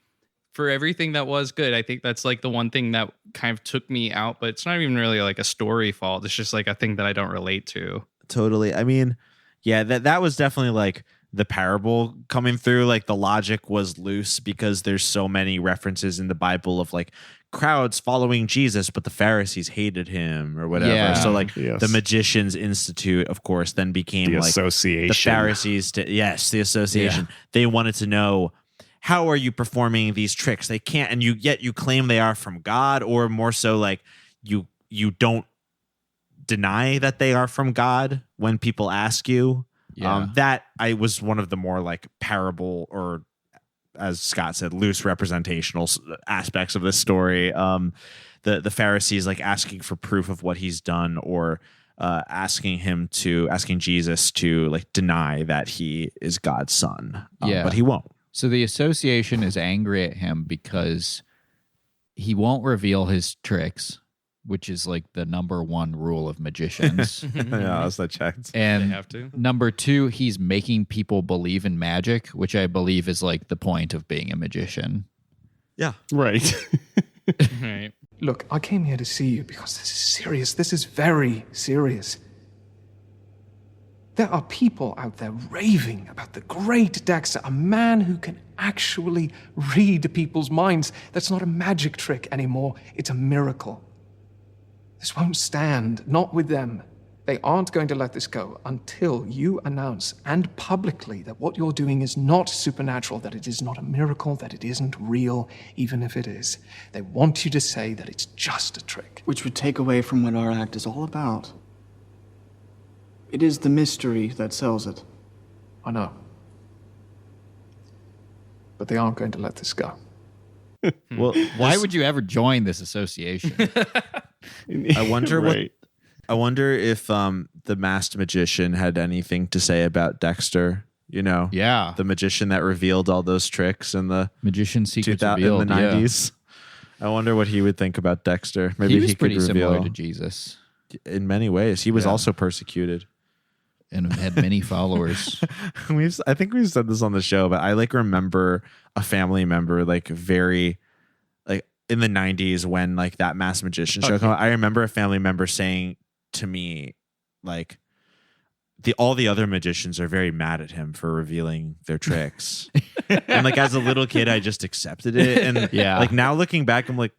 S5: for everything that was good. I think that's like the one thing that kind of took me out, but it's not even really like a story fault. It's just like a thing that I don't relate to.
S3: totally. I mean, yeah, that was definitely like the parable coming through. Like the logic was loose because there's so many references in the Bible of like crowds following Jesus, but the Pharisees hated him or whatever.
S4: Yeah.
S3: So like
S6: Yes.
S3: the Magicians Institute, of course, then became
S6: The
S3: like
S6: association.
S3: the Pharisees. The association. They wanted to know, how are you performing these tricks? They can't, and yet you claim they are from God, or more so like you don't deny that they are from God when people ask you.
S4: Yeah.
S3: That I was one of the more like parable, or as Scott said, loose representational aspects of this story. The Pharisees like asking for proof of what he's done, or asking Jesus to like deny that he is God's son. But he won't.
S4: So the association is angry at him because he won't reveal his tricks, which is like the number one rule of magicians.
S3: Yeah, that's that checked.
S4: And
S5: They have to.
S4: number two, he's making people believe in magic, which I believe is like the point of being a magician.
S3: Yeah.
S6: Right.
S5: Right.
S9: Look, I came here to see you because this is serious. This is very serious. There are people out there raving about the great Dexter, a man who can actually read people's minds. That's not a magic trick anymore. It's a miracle. This won't stand, not with them. They aren't going to let this go until you announce, and publicly, that what you're doing is not supernatural, that it is not a miracle, that it isn't real, even if it is. They want you to say that it's just a trick.
S10: Which would take away from what our act is all about. It is the mystery that sells it.
S9: I know. But they aren't going to let this go.
S3: Well,
S4: Why would you ever join this association?
S3: I wonder
S6: Right.
S3: I wonder if the masked magician had anything to say about Dexter. You know,
S4: Yeah.
S3: the magician that revealed all those tricks in the
S4: Magician secrets
S3: 2000
S4: revealed.
S3: in the 90s. I wonder what he would think about Dexter. Maybe
S4: He was
S3: he could
S4: pretty
S3: reveal
S4: similar to Jesus.
S3: in many ways. He was
S4: Yeah.
S3: also persecuted.
S4: and had many followers.
S3: I think we've said this on the show, but I like remember a family member like very like in the 90s when like that Masked Magician show came out. I remember a family member saying to me like all the other magicians are very mad at him for revealing their tricks. And like as a little kid I just accepted it, and like now looking back I'm like,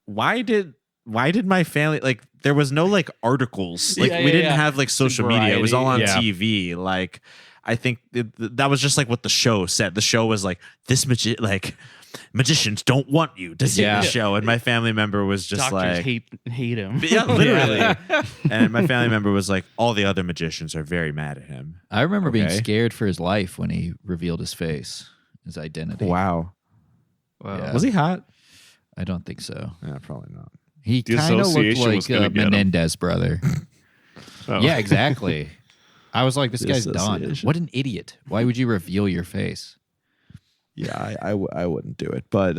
S3: why did my family, like there was no like articles, like we didn't have like social media, it was all on TV. Like I think that was just like what the show said. The show was like, this magicians don't want you to see the show, and my family member was just
S11: Doctors
S3: like
S11: hate him.
S3: Yeah, literally. And my family member was like, all the other magicians are very mad at him.
S4: I remember being scared for his life when he revealed his face, his identity.
S3: Wow.
S4: Yeah.
S3: Was he hot?
S4: I don't think so.
S3: Yeah, probably not.
S4: He kind of looked like Menendez brother. Yeah, exactly. I was like, this guy's done. What an idiot. Why would you reveal your face?
S3: Yeah, I wouldn't do it. But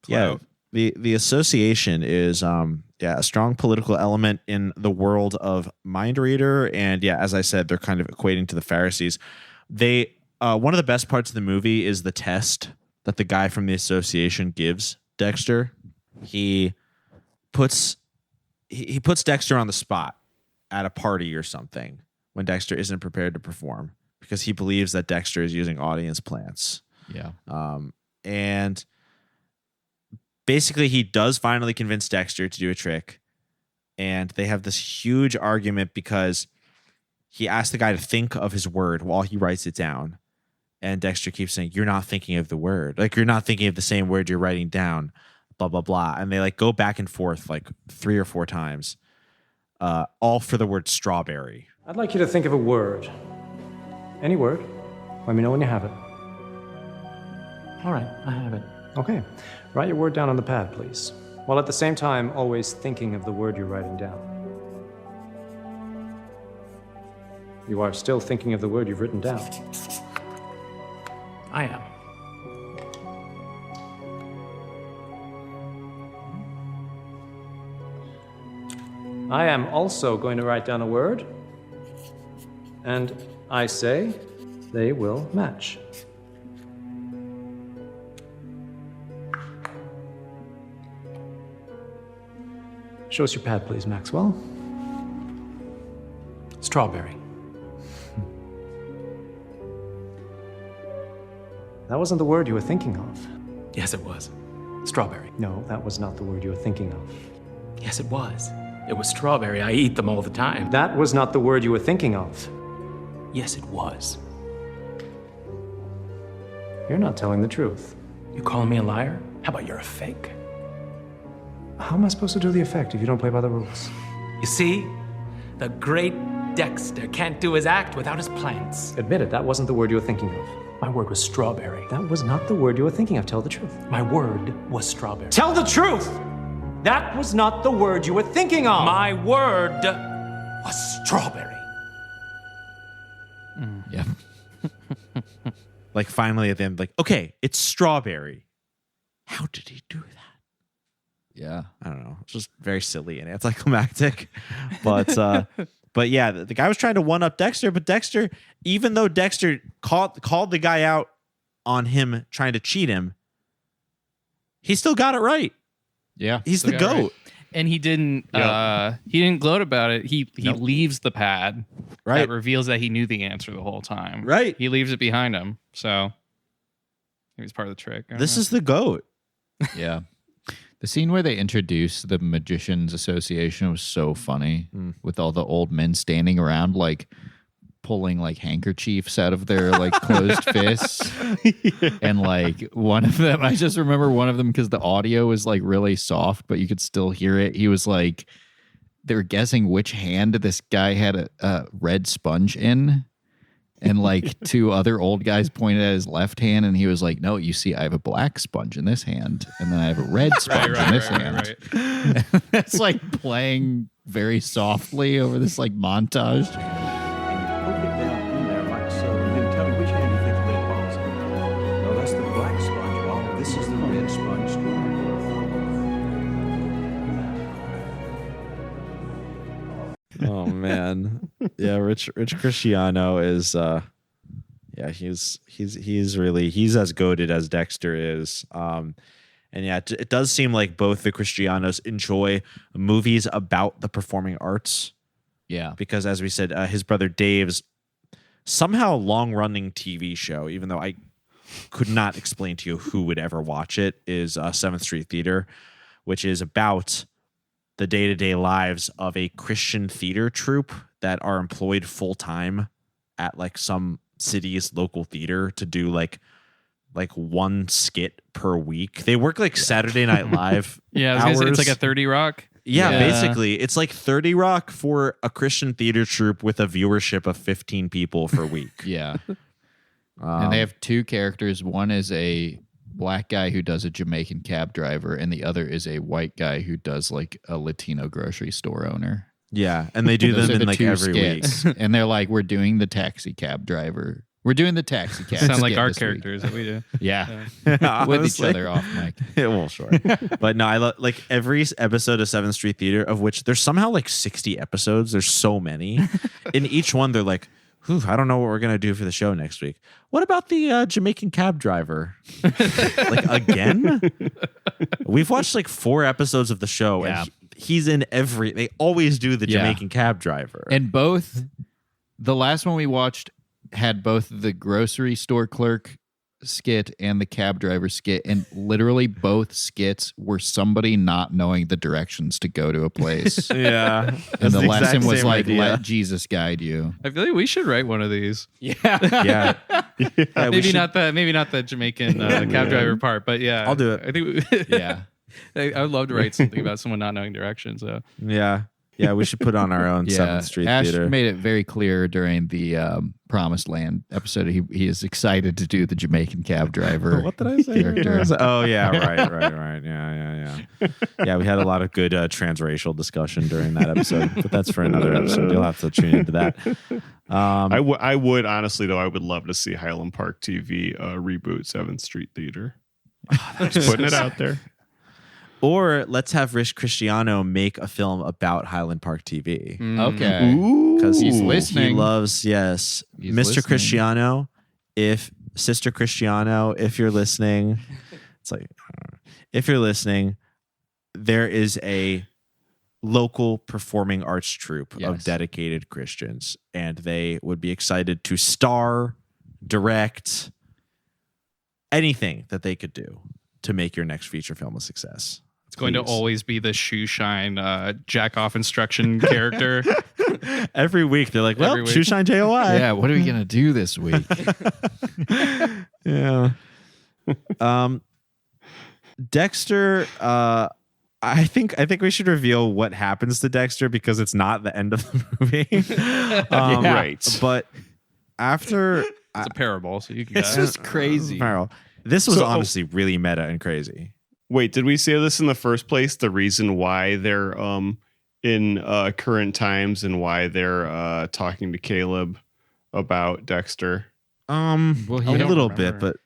S3: yeah, the association is a strong political element in the world of Mindreader. And yeah, as I said, they're kind of equating to the Pharisees. They one of the best parts of the movie is the test that the guy from the association gives Dexter. He puts Dexter on the spot at a party or something when Dexter isn't prepared to perform because he believes that Dexter is using audience plants.
S4: Yeah.
S3: And basically he does finally convince Dexter to do a trick, and they have this huge argument because he asked the guy to think of his word while he writes it down. And Dexter keeps saying, you're not thinking of the word. Like, you're not thinking of the same word you're writing down, blah, blah, blah. And they like go back and forth like 3 or 4 times, all for the word strawberry.
S7: I'd like you to think of a word. Any word. Let me know when you have it.
S11: All right, I have it.
S7: Okay. Write your word down on the pad, please. While at the same time, always thinking of the word you're writing down. You are still thinking of the word you've written down.
S11: I am.
S7: I am also going to write down a word, and I say they will match. Show us your pad, please, Maxwell.
S11: Strawberry.
S7: That wasn't the word you were thinking of.
S11: Yes, it was. Strawberry.
S7: No, that was not the word you were thinking of.
S11: Yes, it was. It was strawberry. I eat them all the time.
S7: That was not the word you were thinking of.
S11: Yes, it was.
S7: You're not telling the truth.
S11: You calling me a liar? How about you're a fake?
S7: How am I supposed to do the effect if you don't play by the rules?
S11: You see, the great Dexter can't do his act without his plants.
S7: Admit it, that wasn't the word you were thinking of.
S11: My word was strawberry.
S7: That was not the word you were thinking of. Tell the truth.
S11: My word was strawberry.
S7: Tell the truth! That was not the word you were thinking of.
S11: My word was strawberry.
S4: Yeah.
S3: Like finally at the end, like, okay, it's strawberry. How did he do that?
S4: Yeah.
S3: I don't know. It's just very silly and anticlimactic. But yeah, the guy was trying to one up Dexter, but Dexter, even though Dexter called the guy out on him trying to cheat him, he still got it right.
S4: Yeah.
S3: He's the GOAT.
S5: Right. And he didn't gloat about it. He leaves the pad.
S3: Right.
S5: That reveals that he knew the answer the whole time.
S3: Right.
S5: He leaves it behind him. So he was part of the trick.
S3: This is the GOAT.
S4: Yeah. The scene where they introduced the Magicians Association was so funny with all the old men standing around like pulling like handkerchiefs out of their like closed fists. And like one of them, I just remember one of them because the audio was like really soft, but you could still hear it. He was like, they were guessing which hand this guy had a red sponge in. And like 2 other old guys pointed at his left hand, and he was like, no, you see, I have a black sponge in this hand, and then I have a red sponge in this hand. Right. That's like playing very softly over this like montage.
S8: And you poke it down in there like so, and then tell me which hand you think the red ball's in. No, that's the black sponge ball. This is the red sponge.
S3: Oh man. Yeah, Rich Christiano is he's as goated as Dexter is. And yeah, it does seem like both the Christianos enjoy movies about the performing arts.
S4: Yeah.
S3: Because as we said, his brother Dave's somehow long-running TV show, even though I could not explain to you who would ever watch it, is 7th Street Theater, which is about the day-to-day lives of a Christian theater troupe that are employed full-time at like some city's local theater to do like one skit per week. They work like Saturday Night Live.
S5: Yeah, I was gonna say, it's like a 30 Rock.
S3: Yeah, basically. It's like 30 Rock for a Christian theater troupe with a viewership of 15 people per week.
S4: Yeah. And they have two characters. One is a black guy who does a Jamaican cab driver, and the other is a white guy who does like a Latino grocery store owner.
S3: Yeah, and they do them in like every
S4: skits.
S3: week.
S4: And they're like, we're doing the taxi cab driver. We're doing the taxi cab.
S5: Sound like
S4: skit
S5: our
S4: this
S5: characters that we do.
S4: week. Yeah.
S3: Honestly.
S4: With each other off mic.
S3: Yeah, well, sure. But no, I like every episode of 7th Street Theater, of which there's somehow like 60 episodes. There's so many. In each one, they're like, I don't know what we're going to do for the show next week. What about the Jamaican cab driver? Like, again? We've watched like 4 episodes of the show, and he's in every... They always do the Jamaican cab driver.
S4: And both... The last one we watched had both the grocery store clerk skit and the cab driver skit, and literally both skits were somebody not knowing the directions to go to a place.
S3: Yeah.
S4: And the lesson was like,
S3: idea.
S4: let Jesus guide you.
S5: I feel like we should write one of these.
S3: Yeah.
S5: Maybe not the Jamaican cab driver part, but yeah,
S3: I'll do it.
S5: I think I would love to write something about someone not knowing directions. So
S3: Yeah, we should put on our own 7th Street
S4: Ash
S3: Theater.
S4: made it very clear during the Promised Land episode. He is excited to do the Jamaican cab driver.
S3: What did I say?
S4: Character.
S3: Oh, yeah, right. Yeah, we had a lot of good transracial discussion during that episode, but that's for another episode. You'll have to tune into that.
S6: I would honestly, though, I would love to see Highland Park TV reboot 7th Street Theater. Just putting it out there.
S3: Or let's have Rich Christiano make a film about Highland Park TV.
S4: Okay.
S3: Because
S4: he's listening.
S3: He loves, Mr.
S4: listening.
S3: Christiano, Sister Christiano, if you're listening, it's like, if you're listening, there is a local performing arts troupe of dedicated Christians, and they would be excited to star, direct, anything that they could do to make your next feature film a success.
S5: it's going to always be the shoe shine jack off instruction character.
S3: Every week they're like, well, shoe shine JOI.
S4: Yeah, what are we gonna do this week?
S3: Yeah. Dexter, I think we should reveal what happens to Dexter because it's not the end of the movie.
S6: Right.
S3: But after
S5: It's a parable, so you can
S4: It's just crazy.
S3: this was honestly really meta and crazy.
S6: Wait, did we say this in the first place? The reason why they're in current times and why they're talking to Caleb about Dexter?
S3: A
S4: I don't
S3: little
S5: remember.
S3: bit, but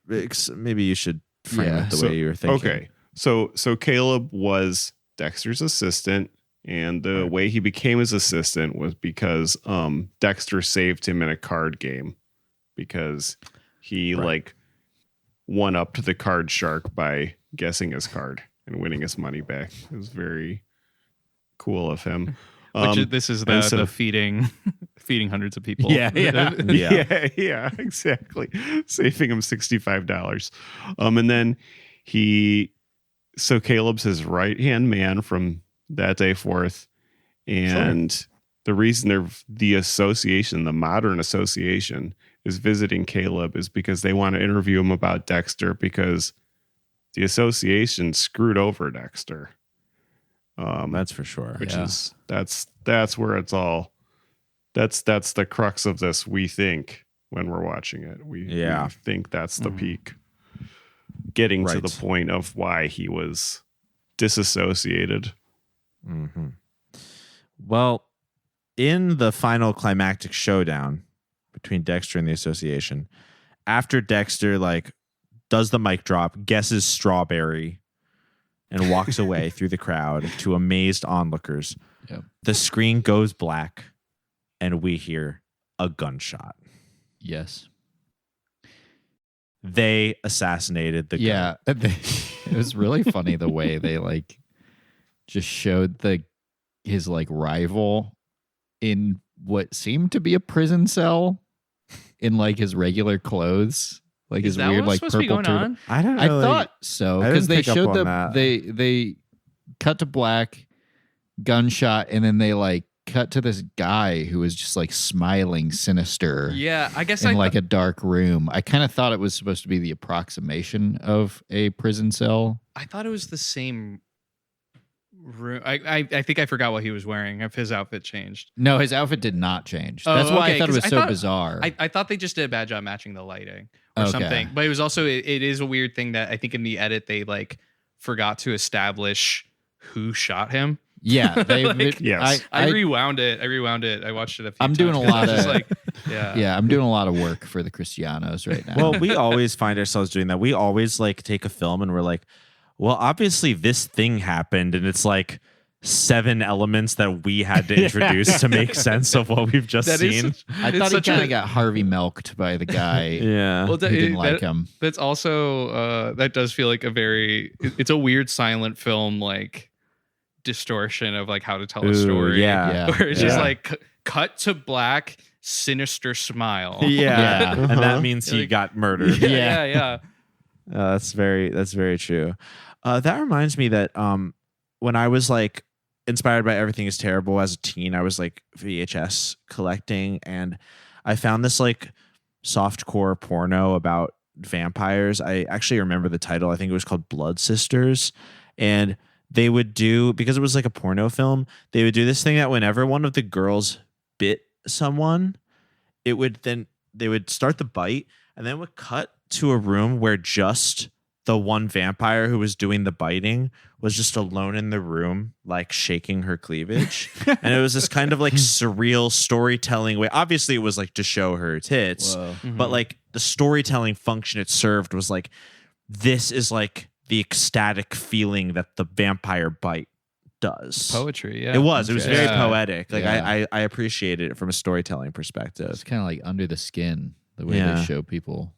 S3: maybe you should frame it the way you were thinking.
S6: Okay. So Caleb was Dexter's assistant, and the way he became his assistant was because Dexter saved him in a card game because he like won up to the card shark by guessing his card and winning his money back. It was very cool of him.
S5: This is the feeding hundreds of people.
S6: Yeah, exactly. Saving him $65. And then so Caleb's his right-hand man from that day forth. And the reason the association, the modern association, is visiting Caleb is because they want to interview him about Dexter because the association screwed over Dexter.
S3: That's for sure.
S6: Which is that's where it's all that's the crux of this, we think, when we're watching it. We think that's the peak. Getting to the point of why he was disassociated.
S3: Mm-hmm. Well, in the final climactic showdown between Dexter and the association, after Dexter does the mic drop, guesses strawberry, and walks away through the crowd to amazed onlookers, the screen goes black, and we hear a gunshot.
S4: Yes.
S3: They assassinated the
S4: Yeah. It was really funny the way they like just showed his like rival in what seemed to be a prison cell in like his regular clothes. Like
S5: Is
S4: his
S5: that
S4: weird
S5: what's
S4: like
S5: supposed to be
S4: purple
S5: going
S4: turtle.
S5: on?
S3: I don't know.
S4: I thought so
S3: I
S4: because
S3: didn't
S4: they
S3: pick up
S4: showed
S3: on
S4: the
S3: that.
S4: they cut to black, gunshot, and then they like cut to this guy who was just like smiling sinister.
S5: Yeah, I guess
S4: in like a dark room. I kind of thought it was supposed to be the approximation of a prison cell.
S5: I thought it was the same room. I think I forgot what he was wearing. If his outfit changed.
S4: No, his outfit did not change.
S5: Oh,
S4: That's why
S5: okay,
S4: I thought it
S5: 'cause
S4: was so bizarre.
S5: I thought they just did a bad job matching the lighting or
S4: Okay.
S5: something. But it was also it is a weird thing that I think in the edit they like forgot to establish who shot him.
S4: Yeah, they.
S5: Like,
S6: Yes.
S5: I rewound it. I watched it a few
S4: I'm
S5: times.
S4: doing a
S5: 'cause I
S4: lot
S5: was just
S4: of
S5: like, yeah.
S4: Yeah, I'm doing a lot of work for the Christianos right now.
S3: Well, we always find ourselves doing that. We always like take a film and we're like, well, obviously this thing happened, and it's like 7 elements that we had to introduce to make sense of what we've just
S5: That is
S3: seen.
S4: I thought he kind of got Harvey milked by the guy.
S3: Yeah.
S5: Well,
S4: who didn't like him.
S5: That's also that does feel like it's a weird silent film like distortion of like how to tell a story.
S3: yeah.
S5: Where it's just
S3: Yeah.
S5: like cut to black, sinister smile.
S3: Yeah.
S4: Yeah.
S3: And that means he
S5: Like-
S3: got murdered.
S5: yeah.
S3: That's very true. That reminds me that when I was like inspired by Everything is Terrible as a teen, I was like VHS collecting, and I found this like softcore porno about vampires. I actually remember the title. I think it was called Blood Sisters, and they would do, because it was like a porno film, they would do this thing that whenever one of the girls bit someone, they would start the bite and then would cut to a room where just the one vampire who was doing the biting was just alone in the room, like shaking her cleavage. And it was this kind of like surreal storytelling way. Obviously it was like to show her tits, but like the storytelling function it served was like, this is like the ecstatic feeling that the vampire bite does.
S5: Poetry, yeah.
S3: It was very
S5: Yeah.
S3: poetic. Like
S4: Yeah.
S3: I appreciated it from a storytelling perspective.
S4: It's kind of like under the skin, the way
S3: Yeah.
S4: they show people.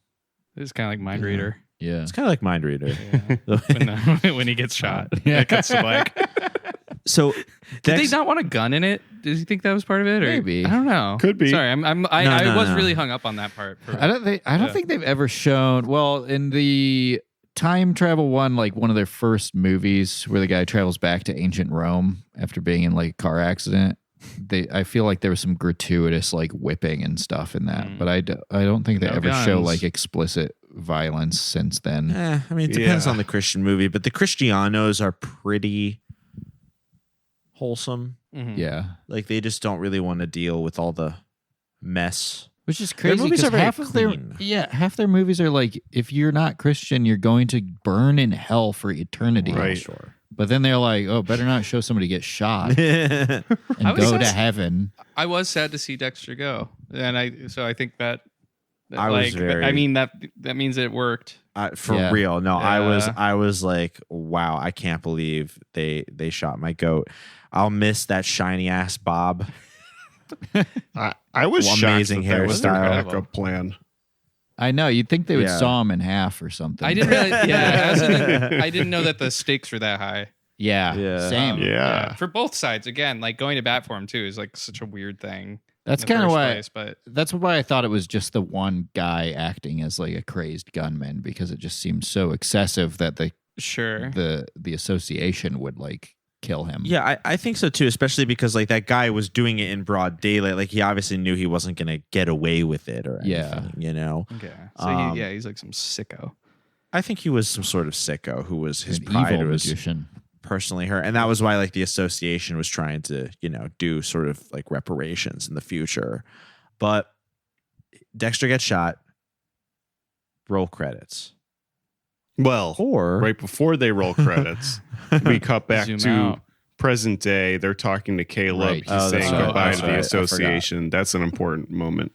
S5: It's kind of like Mindreader.
S4: Yeah.
S3: It's kind of like Mindreader.
S5: When he gets shot. It cuts to black.
S3: So
S5: Did they not want a gun in it? Did you think that was part of it? Or?
S4: Maybe.
S5: I don't know.
S6: Could be.
S5: Sorry, I
S3: No,
S5: was
S3: no.
S5: really hung up on that part.
S4: I don't think they've ever shown. Well, in the time travel one, like one of their first movies, where the guy travels back to ancient Rome after being in like a car accident. I feel like there was some gratuitous like whipping and stuff in that, but I don't think they
S5: No
S4: ever show
S5: guns.
S4: like explicit violence since then.
S3: I mean, it depends
S6: Yeah.
S3: on the Christian movie, but the Christianos are pretty wholesome.
S5: Mhm.
S4: Yeah,
S3: Like they just don't really want to deal with all the mess.
S4: which is
S3: Their
S4: crazy
S3: movies
S4: because
S3: are very
S4: half their movies are like, if you're not Christian, you're going to burn in hell for eternity.
S6: Right.
S3: Sure.
S4: But then they're like, oh, better not show somebody get shot and
S5: I was
S4: go to
S5: sad-
S4: heaven.
S5: I was sad to see Dexter go, and I think that
S3: I was very-
S5: I mean that means it worked.
S3: For
S4: Yeah.
S3: real. No,
S5: Yeah.
S3: I was like, wow, I can't believe they shot my goat. I'll miss that shiny ass bob.
S6: I was
S3: Well,
S6: shocked
S3: amazing
S6: that was their
S3: hairstyle.
S6: backup plan.
S4: I know. You'd think they would
S3: Yeah.
S4: saw him in half or something.
S5: I didn't realize. Yeah, I didn't know that the stakes were that high.
S4: Yeah,
S3: Yeah.
S4: same.
S6: Yeah.
S5: For both sides, again, like going to bat for him too is like such a weird thing.
S4: That's
S5: in the
S4: kind of
S5: first
S4: why.
S5: place, but
S4: That's why I thought it was just the one guy acting as like a crazed gunman, because it just seemed so excessive that
S5: sure.
S4: the association would like kill him.
S3: Yeah, I think so too, especially because like that guy was doing it in broad daylight. Like he obviously knew he wasn't going to get away with it or anything,
S4: Yeah.
S3: you know?
S5: Okay. So he's like some sicko.
S3: I think he was some sort of sicko who was his
S4: An
S3: pride
S4: evil
S3: was
S4: magician.
S3: personally hurt. And that was why like the association was trying to, you know, do sort of like reparations in the future. But Dexter gets shot. Roll credits.
S6: Well,
S3: Or
S6: right before they roll credits, we cut back
S5: Zoom
S6: to
S5: out.
S6: present day. They're talking to Caleb.
S4: Right.
S6: He's
S3: Oh, that's
S6: saying
S3: right.
S6: goodbye
S3: That's
S6: to
S3: right. I
S6: the
S3: forgot.
S6: association. That's an important moment.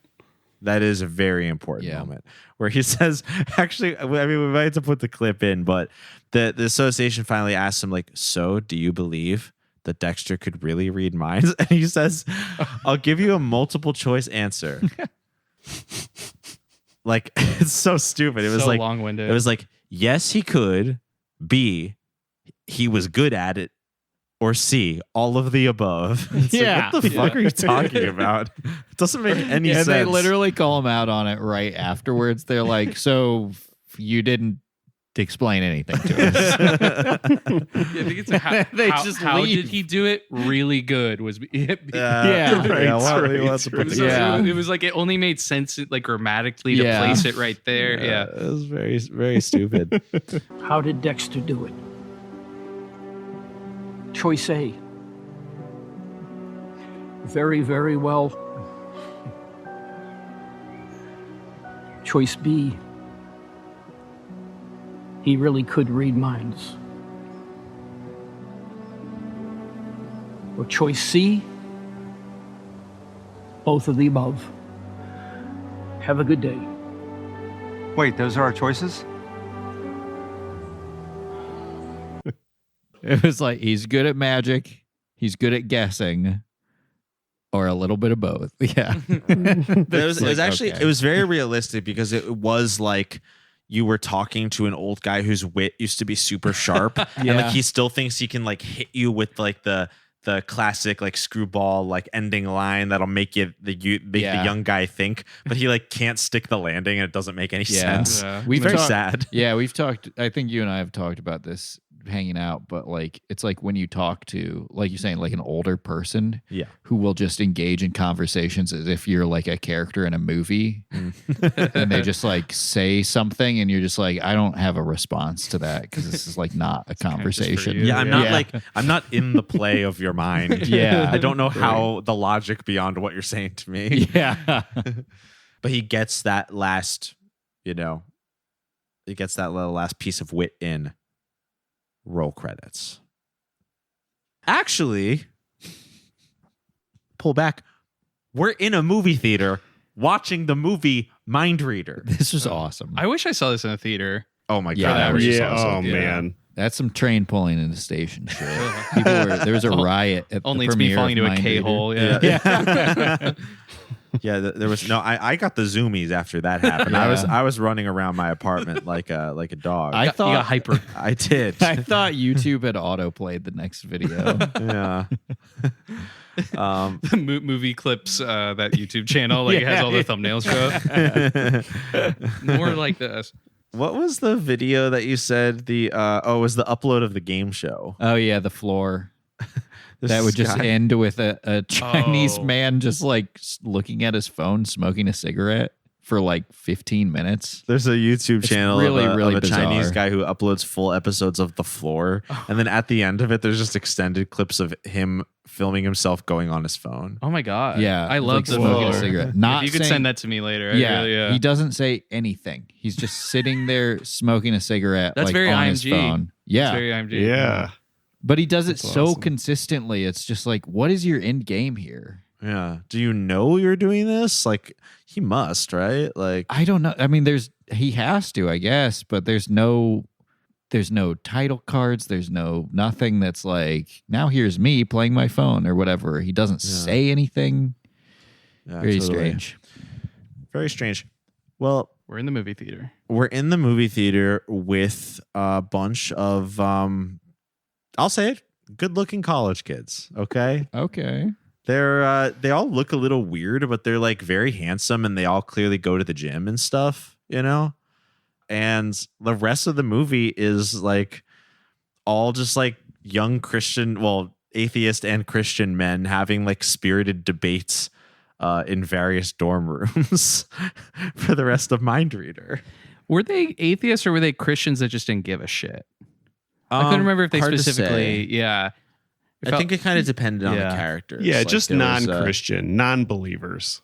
S3: that is a very important
S4: Yeah.
S3: moment where he says, actually, I mean, we might have to put the clip in, but the association finally asks him, like, so do you believe that Dexter could really read minds? And he says, I'll give you a multiple choice answer. Like, it's so stupid. It was
S5: So
S3: like
S5: long-winded.
S3: It was like, yes, he could. B, he was good at it. Or C, all of the above. It's like, what the fuck are you talking about? It doesn't make any sense.
S4: And they literally call him out on it right afterwards. They're like, so you didn't explain anything to us.
S5: I think it's how did he do it? Really good was
S3: Right,
S5: it was like it only made sense like grammatically to place it right there. Yeah.
S3: It was very, very stupid.
S12: How did Dexter do it? Choice A. Very, very well. Choice B. He really could read minds. Or choice C. Both of the above. Have a good day.
S13: Wait, those are our choices?
S4: It was like, he's good at magic, he's good at guessing, or a little bit of both. Yeah.
S3: It was actually, it was very realistic because it was like you were talking to an old guy whose wit used to be super sharp. And like he still thinks he can like hit you with like the classic like screwball like ending line that'll make the young guy think, but he like can't stick the landing and it doesn't make any sense.
S4: We've
S3: very sad.
S4: Yeah, we've talked, I think you and I have talked about this hanging out, but like it's like when you talk to, like you're saying, like an older person who will just engage in conversations as if you're like a character in a movie and they just like say something and you're just like, I don't have a response to that because this is like not a conversation.
S3: I'm not like, I'm not in the play of your mind. I don't know how the logic beyond what you're saying to me. But he gets that last, he gets that little last piece of wit in. Roll credits. Actually, pull back. We're in a movie theater watching the movie Mindreader.
S4: This was awesome.
S5: I wish I saw this in a theater.
S3: Oh my god!
S6: Man,
S4: that's some train pulling in the station shit. There was a riot at
S5: only
S4: the
S5: it's me
S4: premiere
S5: falling
S4: of
S5: into a
S4: Mindreader.
S5: K-hole.
S3: Yeah, there was no. I got the zoomies after that happened. I was running around my apartment like a dog.
S4: I thought
S5: you got hyper.
S3: I did.
S4: I thought YouTube had autoplayed the next video.
S5: The movie clips, that YouTube channel, like it has all the thumbnails show up. More like this.
S3: What was the video that you said it was the upload of the game show?
S4: Oh yeah, the floor. That would just end with a Chinese man just like looking at his phone, smoking a cigarette for like 15 minutes.
S3: There's a YouTube channel
S4: really
S3: of a
S4: bizarre.
S3: Chinese guy who uploads full episodes of The Floor. And then at the end of it, there's just extended clips of him filming himself going on his phone.
S5: Oh my god!
S4: Yeah,
S5: I love
S4: like
S5: the
S4: smoking a
S5: Floor.
S4: cigarette.
S5: If you could send that to me later.
S4: He doesn't say anything. He's just sitting there smoking a cigarette.
S5: That's
S4: like,
S5: very
S4: on
S5: IMG.
S4: his phone. Yeah,
S5: That's very IMG.
S6: Yeah.
S4: But he does it
S6: That's
S4: so
S6: awesome.
S4: consistently. It's just like, what is your end game here?
S3: Yeah. Do you know you're doing this? Like, he must, right? Like,
S4: I don't know. I mean, he has to, I guess, but there's no title cards. There's nothing that's like, now here's me playing my phone or whatever. He doesn't say anything.
S3: yeah,
S4: Very
S3: totally.
S4: strange.
S3: Very strange. Well,
S5: We're in the movie theater.
S3: we're in the movie theater with a bunch of, I'll say it, good-looking college kids. Okay.
S4: Okay.
S3: They all look a little weird, but they're like very handsome and they all clearly go to the gym and stuff, And the rest of the movie is like all just like young Christian, atheist and Christian men having like spirited debates in various dorm rooms for the rest of Mindreader.
S5: Were they atheists or were they Christians that just didn't give a shit? I couldn't remember if they
S3: hard to
S5: specifically.
S3: say.
S5: Yeah.
S3: I think it kind of depended on the characters.
S6: Yeah,
S3: Like,
S6: just
S3: there was,
S6: non-Christian, non-believers.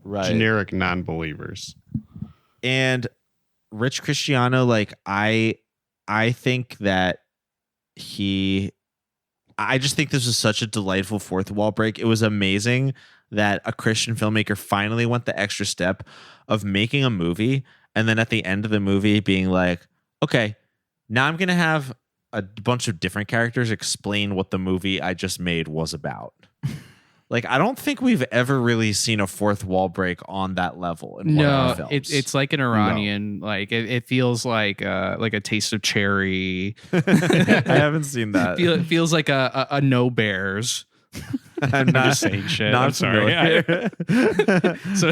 S3: right.
S6: Generic non-believers.
S3: And Rich Christiano, like I think that I just think this was such a delightful fourth wall break. It was amazing that a Christian filmmaker finally went the extra step of making a movie and then at the end of the movie being like, okay, now I'm going to have a bunch of different characters explain what the movie I just made was about. Like, I don't think we've ever really seen a fourth wall break on that level in one of our films.
S5: It's like an Iranian. Like it feels like a taste of cherry.
S3: I haven't seen that.
S5: It feels like a No Bears.
S3: I'm not
S5: just saying shit.
S3: Not
S5: I'm sorry. So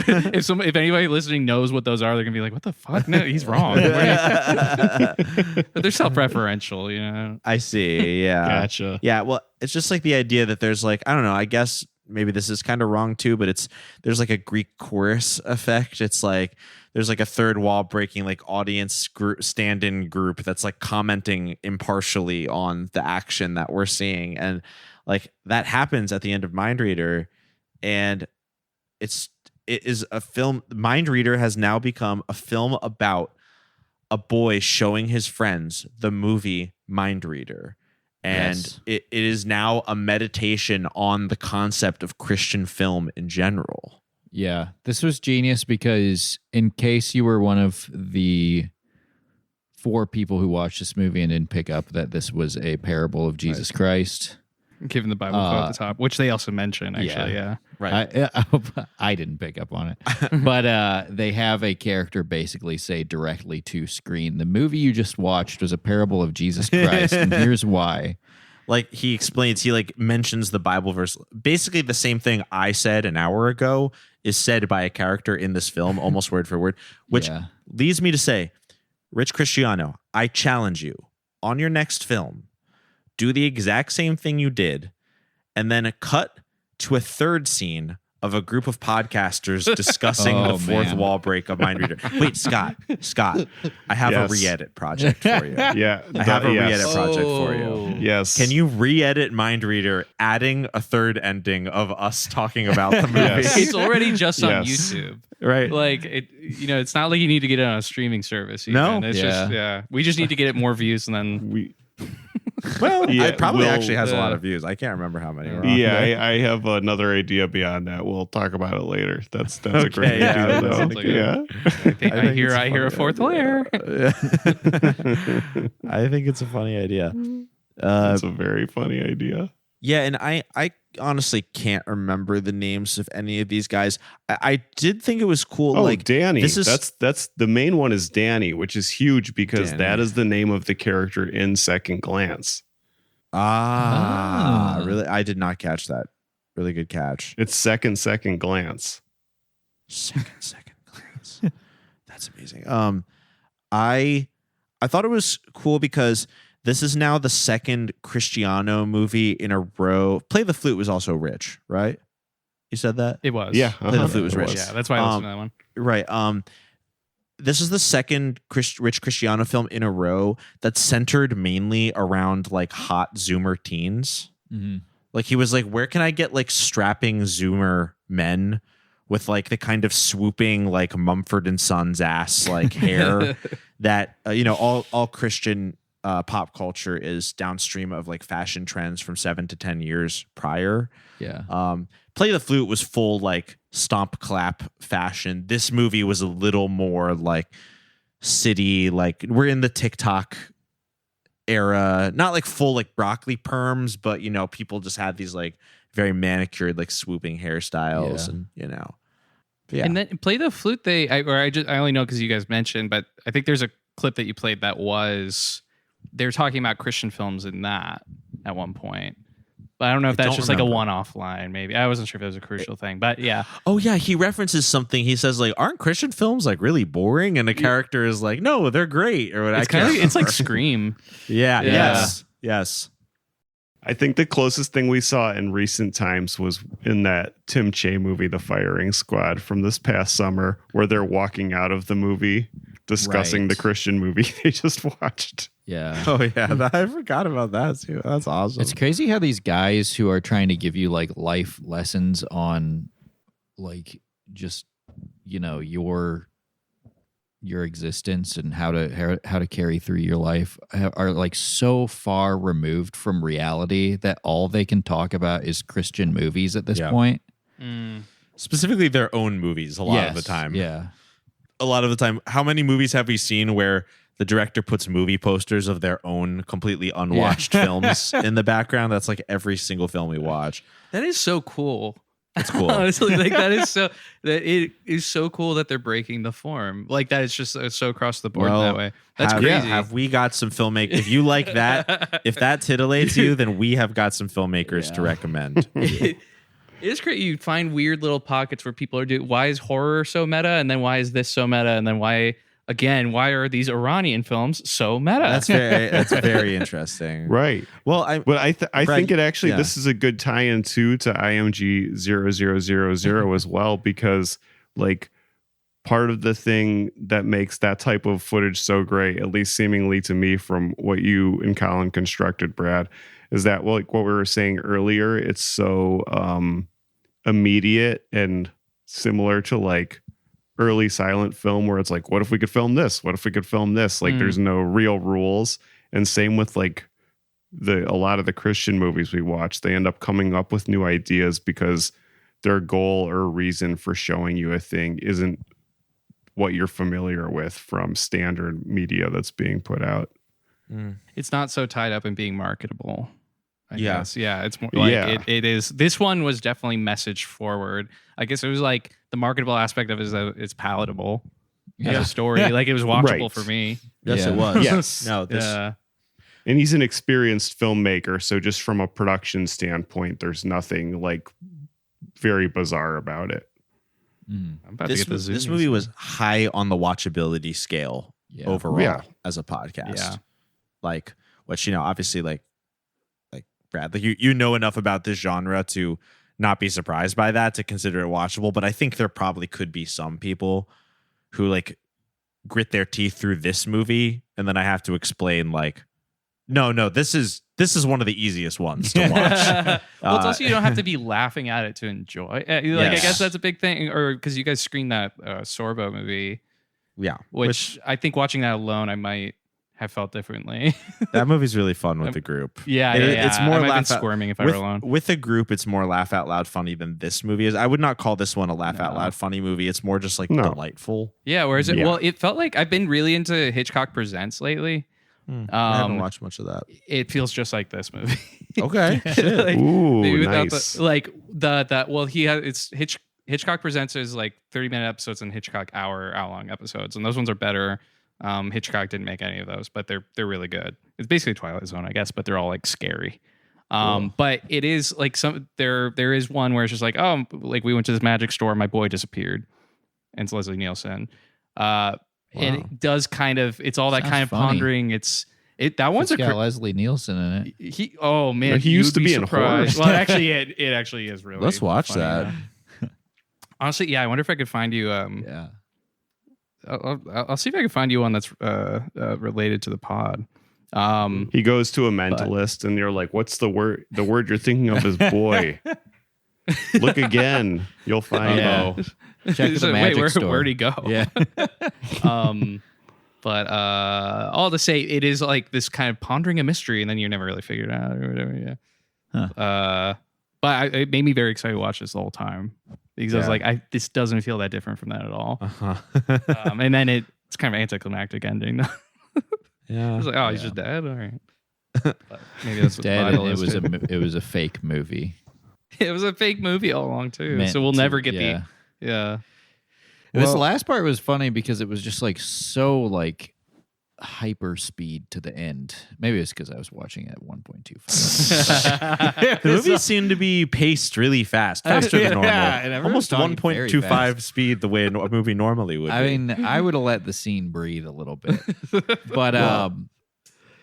S5: if anybody listening knows what those are, they're gonna be like, "What the fuck? No, he's wrong." But they're self-referential, you know.
S3: I see. Yeah.
S5: Gotcha.
S3: Yeah. Well, it's just like the idea that there's like, I don't know. I guess maybe this is kind of wrong too, but there's like a Greek chorus effect. It's like there's like a third wall breaking, like audience group, stand-in group that's like commenting impartially on the action that we're seeing, and like that happens at the end of Mindreader, and it is a film. Mindreader has now become a film about a boy showing his friends the movie Mindreader. And
S4: Yes.
S3: it is now a meditation on the concept of Christian film in general.
S4: Yeah, this was genius because in case you were one of the 4 people who watched this movie and didn't pick up that this was a parable of Jesus Christ.
S5: Given the Bible quote at the top, which they also mention, actually, yeah.
S3: Right.
S4: I didn't pick up on it. But they have a character basically say directly to screen, the movie you just watched was a parable of Jesus Christ, and here's why.
S3: Like he explains, he like mentions the Bible verse. Basically the same thing I said an hour ago is said by a character in this film, almost word for word, which leads me to say, Rich Christiano, I challenge you on your next film, do the exact same thing you did, and then cut to a third scene of a group of podcasters discussing the fourth wall break of Mindreader. Wait, Scott, I have a re-edit project for you.
S6: Yeah,
S3: I have a re-edit project for you.
S6: Yes.
S3: Can you re-edit Mindreader, adding a third ending of us talking about the movie?
S5: It's already just on YouTube.
S3: Right.
S5: Like it's not like you need to get it on a streaming service.
S3: No.
S5: It's just we just need to get it more views, and then
S3: Well, it probably actually has a lot of views. I can't remember how many.
S6: I have another idea beyond that. We'll talk about it later. That's a great idea, though.
S5: I hear a fourth layer.
S3: I think it's a funny idea.
S6: It's a very funny idea.
S3: Yeah, and I honestly can't remember the names of any of these guys. I did think it was cool.
S6: Oh,
S3: like
S6: Danny.
S3: This is
S6: that's the main one is Danny, which is huge because that is the name of the character in Second Glance.
S3: Really? I did not catch that. Really good catch.
S6: It's second glance.
S3: Second glance. That's amazing. I thought it was cool because this is now the second Christiano movie in a row. Play the Flute was also Rich, right? You said that?
S5: It was.
S6: Yeah.
S3: Play the Flute was Rich.
S5: Yeah, that's why I listened to that one.
S3: Right. This is the second Rich Christiano film in a row that's centered mainly around like hot Zoomer teens.
S4: Mm-hmm.
S3: Like he was like, where can I get like strapping Zoomer men with like the kind of swooping like Mumford and Sons ass like hair that all Christian pop culture is downstream of like fashion trends from 7 to 10 years prior.
S4: Yeah.
S3: Play the Flute was full like stomp clap fashion. This movie was a little more like city, like we're in the TikTok era, not like full like broccoli perms, but people just had these like very manicured like swooping hairstyles and yeah.
S5: And then Play the Flute, I only know because you guys mentioned, but I think there's a clip that you played that was they were talking about Christian films in that at one point. But I don't know if that's just like a one-off line, maybe. I wasn't sure if it was a crucial thing, but yeah.
S3: Oh, yeah. He references something. He says, like, aren't Christian films like really boring? And the character is like, no, they're great. Or
S5: it's kind of it's like Scream.
S3: Yeah. Yes.
S6: I think the closest thing we saw in recent times was in that Tim Che movie, The Firing Squad, from this past summer, where they're walking out of the movie discussing the Christian movie they just watched.
S4: Yeah.
S3: Oh, yeah. I forgot about that, too. That's awesome.
S4: It's crazy how these guys who are trying to give you like life lessons on like just, your existence and how to carry through your life are like so far removed from reality that all they can talk about is Christian movies at this point.
S3: Specifically their own movies a lot of the time.
S4: Yeah.
S3: A lot of the time. How many movies have we seen where the director puts movie posters of their own completely unwatched films in the background. That's like every single film we watch.
S5: That is so cool.
S3: It's cool.
S5: Honestly, like that it is so cool that they're breaking the form. Like that is just so across the board that way. That's crazy.
S3: Have we got some filmmakers? If you like that, if that titillates you, then we have got some filmmakers to recommend.
S5: It is great. You find weird little pockets where people are doing. Why is horror so meta? And then why is this so meta? And then why are these Iranian films so meta?
S3: That's very interesting.
S6: Right.
S3: Well,
S6: I think it actually this is a good tie-in too to IMG 0000 as well, because like part of the thing that makes that type of footage so great, at least seemingly to me from what you and Collin constructed, Brad, is that like what we were saying earlier, it's so immediate and similar to like early silent film where it's like, what if we could film this? What if we could film this? Like there's no real rules. And same with like a lot of the Christian movies we watch, they end up coming up with new ideas because their goal or reason for showing you a thing isn't what you're familiar with from standard media that's being put out.
S5: It's not so tied up in being marketable. I
S3: Yeah.
S5: guess. Yeah. It's more like it is. This one was definitely message forward. I guess it was like the marketable aspect of it is that it's palatable as a story. Like it was watchable for me.
S3: Yes, it was.
S6: Yes.
S3: No, this.
S6: And he's an experienced filmmaker, so just from a production standpoint, there's nothing like very bizarre about it.
S5: I'm about to get the zoomies.
S3: This movie was high on the watchability scale overall as a podcast.
S5: Yeah.
S3: Like, which, obviously like Brad, like you know enough about this genre to not be surprised by that, to consider it watchable. But I think there probably could be some people who like grit their teeth through this movie, and then I have to explain like, no, this is one of the easiest ones to watch.
S5: Well, it's also you don't have to be laughing at it to enjoy. I guess that's a big thing, or because you guys screened that Sorbo movie, which I think watching that alone, I might have felt differently.
S3: That movie's really fun with the group.
S5: It's more laugh squirming if I were alone.
S3: With a group, it's more laugh out loud funny than this movie is. I would not call this one a laugh out loud funny movie. It's more just like delightful.
S5: Yeah, whereas it felt like I've been really into Hitchcock Presents lately.
S3: I haven't watched much of that.
S5: It feels just like this movie.
S3: Okay.
S5: Like,
S6: Ooh, nice.
S5: Hitchcock Presents is like 30-minute episodes and Hitchcock hour-long episodes, and those ones are better. Hitchcock didn't make any of those, but they're really good. It's basically Twilight Zone, I guess, but they're all like scary. But it is like there is one where it's just like, like we went to this magic store, my boy disappeared, and it's Leslie Nielsen. And it does kind of, it's all that kind of funny. Pondering. That one's
S4: got Leslie Nielsen in it.
S6: He used to be in horror.
S5: Well, actually, it actually is really.
S3: Let's watch
S5: funny,
S3: that.
S5: Honestly, I wonder if I could find you. I'll see if I can find you one that's related to the pod.
S6: He goes to a mentalist, and you're like, "What's the word? The word you're thinking of is boy." Look again, you'll find.
S4: Check the magic store.
S5: Where'd he go?
S4: Yeah.
S5: But all to say, it is like this kind of pondering a mystery, and then you never really figure it out or whatever. Yeah. But it made me very excited to watch this the whole time. Because I was like, this doesn't feel that different from that at all. And then it's kind of anticlimactic ending.
S3: Yeah.
S5: I was like, he's just dead? All right. But maybe that's what
S4: dead,
S5: the Bible
S4: and
S5: is.
S4: it was a fake movie.
S5: It was a fake movie all along, too. So we'll never get the... Yeah.
S4: This last part was funny because it was just like so like hyper speed to the end. Maybe it's because I was watching at 1.25.
S3: The movie seemed to be paced really fast, faster than normal.
S4: And
S3: almost 1.25 speed, the way a movie normally would.
S4: I mean, I would have let the scene breathe a little bit, but
S5: talk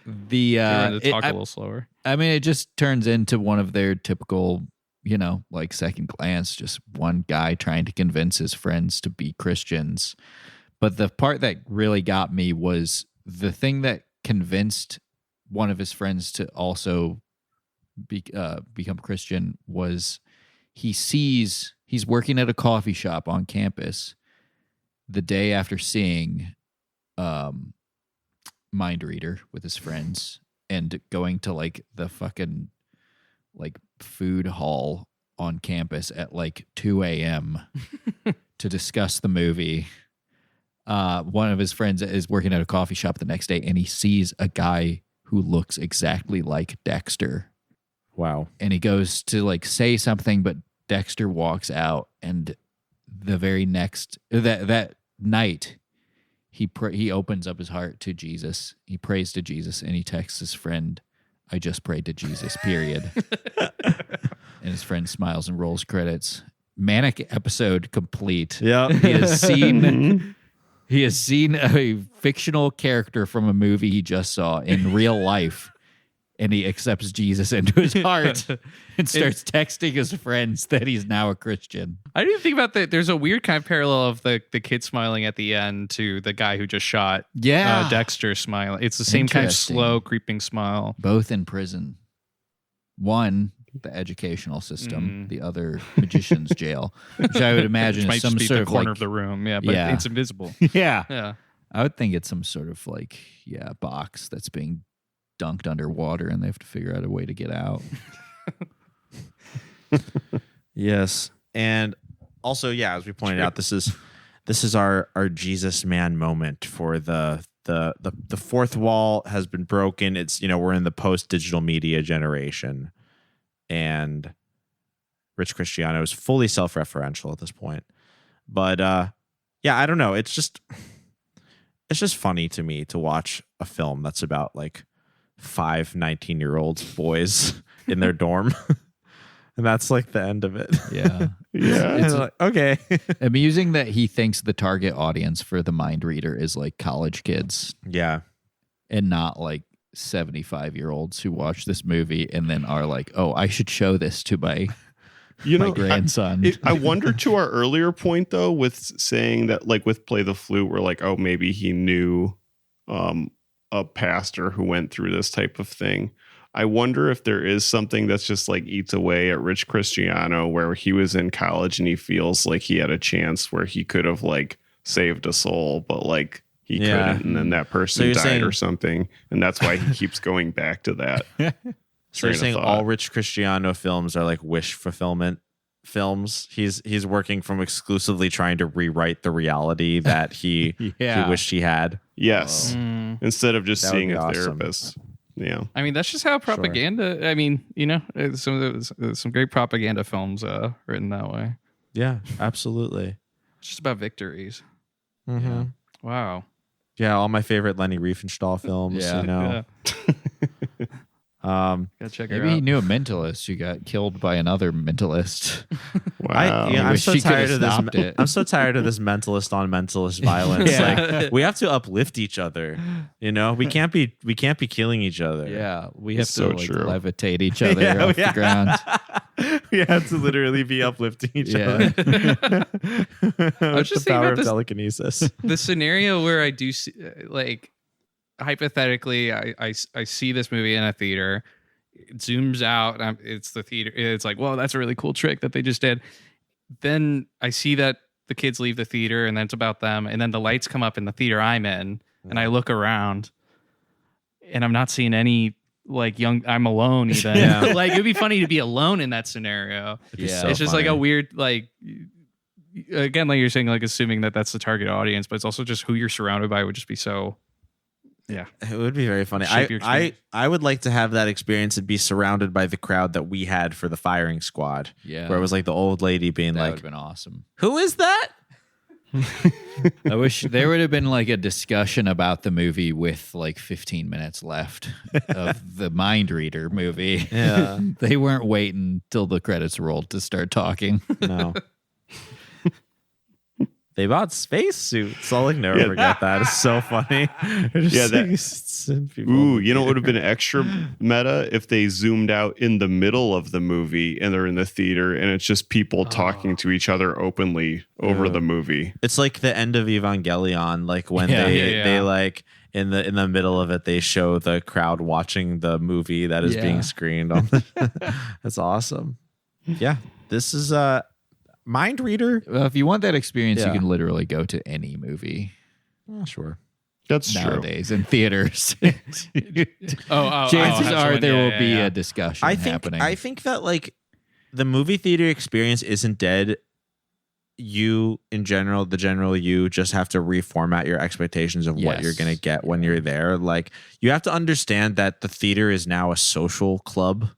S5: a little slower.
S4: I mean, it just turns into one of their typical, like second glance, just one guy trying to convince his friends to be Christians. But the part that really got me was the thing that convinced one of his friends to also become Christian was he's working at a coffee shop on campus the day after seeing Mindreader with his friends and going to like the fucking like food hall on campus at like 2 a.m. to discuss the movie. one of his friends is working at a coffee shop the next day, and he sees a guy who looks exactly like Dexter.
S3: Wow.
S4: And he goes to like say something, but Dexter walks out, and the very next that night he opens up his heart to Jesus. He prays to Jesus, and he texts his friend, "I just prayed to Jesus, period." And his friend smiles and rolls credits. Manic episode complete.
S3: Yeah.
S4: He has seen a fictional character from a movie he just saw in real life, and he accepts Jesus into his heart and starts texting his friends that he's now a Christian.
S5: I didn't even think about that. There's a weird kind of parallel of the kid smiling at the end to the guy who just shot Dexter smiling. It's the same kind of slow, creeping smile.
S4: Both in prison. One, the educational system, the other, magician's jail, which I would imagine
S5: might
S4: is some
S5: just be
S4: sort
S5: the
S4: of
S5: corner
S4: like,
S5: of the room. Yeah, but it's invisible.
S4: Yeah. I would think it's some sort of like, box that's being dunked underwater, and they have to figure out a way to get out.
S3: Yes. And also, as we pointed out, this is our Jesus man moment for the fourth wall has been broken. It's, we're in the post-digital media generation, and Rich Christiano is fully self-referential at this point. But I don't know. It's just funny to me to watch a film that's about like 5 19-year-old boys in their dorm. And that's like the end of it.
S4: Yeah.
S3: It's like, okay.
S4: Amusing that he thinks the target audience for the Mindreader is like college kids.
S3: Yeah.
S4: And not like 75-year-olds who watch this movie and then are like, oh, I should show this to my grandson.
S6: I wonder, to our earlier point though, with saying that like with Play the Flute, we're like, oh, maybe he knew a pastor who went through this type of thing. I wonder if there is something that's just like eats away at Rich Christiano, where he was in college and he feels like he had a chance where he could have like saved a soul, but like he couldn't, and then that person died or something, and that's why he keeps going back to that.
S3: So you're saying all Rich Christiano films are like wish fulfillment films? He's working from exclusively trying to rewrite the reality that he wished he had.
S6: Yes, instead of just
S3: That
S6: seeing
S3: would
S6: a
S3: be awesome.
S6: therapist. Yeah,
S5: I mean, that's just how propaganda. I mean, some great propaganda films written that way.
S3: Yeah, absolutely.
S5: It's just about victories.
S3: Mm-hmm.
S5: Yeah. Wow.
S3: Yeah, all my favorite Leni Riefenstahl films.
S4: Yeah.
S5: Gotta check her
S4: Maybe
S5: out.
S4: he knew a mentalist who got killed by another mentalist.
S6: wow.
S3: I'm so tired of this.
S4: It.
S3: I'm so tired of this mentalist on mentalist violence. Like, we have to uplift each other. We can't be killing each other.
S4: Yeah, we have
S6: It's
S4: to
S6: so
S4: like
S6: true.
S4: levitate each other off the ground.
S3: We have to literally be uplifting each other.
S5: I was just
S3: the power
S5: thinking
S3: of
S5: about this,
S3: telekinesis.
S5: the scenario where I do see, like, hypothetically, I see this movie in a theater. It zooms out. It's the theater. It's like, whoa, that's a really cool trick that they just did. Then I see that the kids leave the theater, and then it's about them. And then the lights come up in the theater I'm in, and I look around, and I'm not seeing any like young. I'm alone even.
S3: Yeah.
S5: Like, it'd be funny to be alone in that scenario.
S4: Yeah,
S5: It's just like a weird, like, again, like you're saying, like assuming that that's the target audience, but it's also just who you're surrounded by would just be so. Yeah,
S3: It would be very funny.
S5: Shape your experience.
S3: I would like to have that experience and be surrounded by the crowd that we had for the firing squad.
S4: Yeah.
S3: Where it was like the old lady being
S4: That would
S3: like,
S4: have been awesome.
S3: "Who is that?"
S4: I wish there would have been like a discussion about the movie with like 15 minutes left of the Mindreader movie.
S3: Yeah.
S4: They weren't waiting till the credits rolled to start talking.
S3: No. They bought spacesuits. I'll like never forget that. It's so funny.
S6: Ooh, you know what would have been extra meta if they zoomed out in the middle of the movie and they're in the theater and it's just people talking to each other openly over the movie.
S3: It's like the end of Evangelion, like when they like in the middle of it they show the crowd watching the movie that is being screened on That's awesome. Yeah. This is Mindreader.
S4: Well, if you want that experience, you can literally go to any movie.
S3: Oh, sure.
S6: That's
S4: nowadays in theaters. Chances
S5: are
S4: are there will be a discussion happening.
S3: I think that like the movie theater experience isn't dead you in general, the general you, just have to reformat your expectations of what you're going to get when you're there. Like, you have to understand that the theater is now a social club.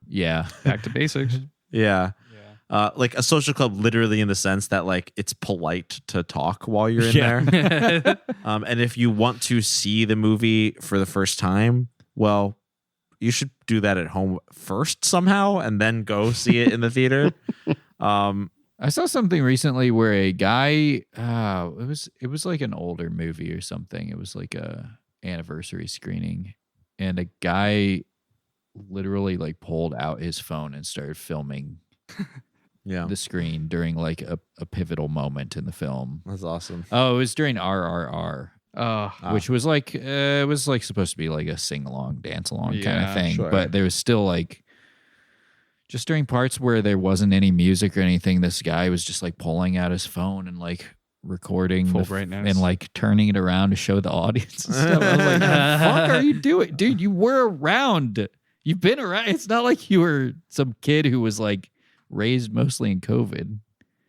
S4: Yeah.
S5: Back to basics.
S3: Yeah. Like a social club, literally in the sense that like it's polite to talk while you're in there. And if you want to see the movie for the first time, well, you should do that at home first somehow, and then go see it in the theater.
S4: I saw something recently where a guy, it was like an older movie or something. It was like a anniversary screening, and a guy literally like pulled out his phone and started filming the screen during like a pivotal moment in the film.
S3: That's awesome.
S4: Oh, it was during RRR. Which was like it was like supposed to be like a sing along, dance along kind of thing, but there was still like just during parts where there wasn't any music or anything, this guy was just like pulling out his phone and like recording and like turning it around to show the audience and stuff. I was like, "What the fuck are you doing, dude? You were around. You've been around. It's not like you were some kid who was like raised mostly in COVID."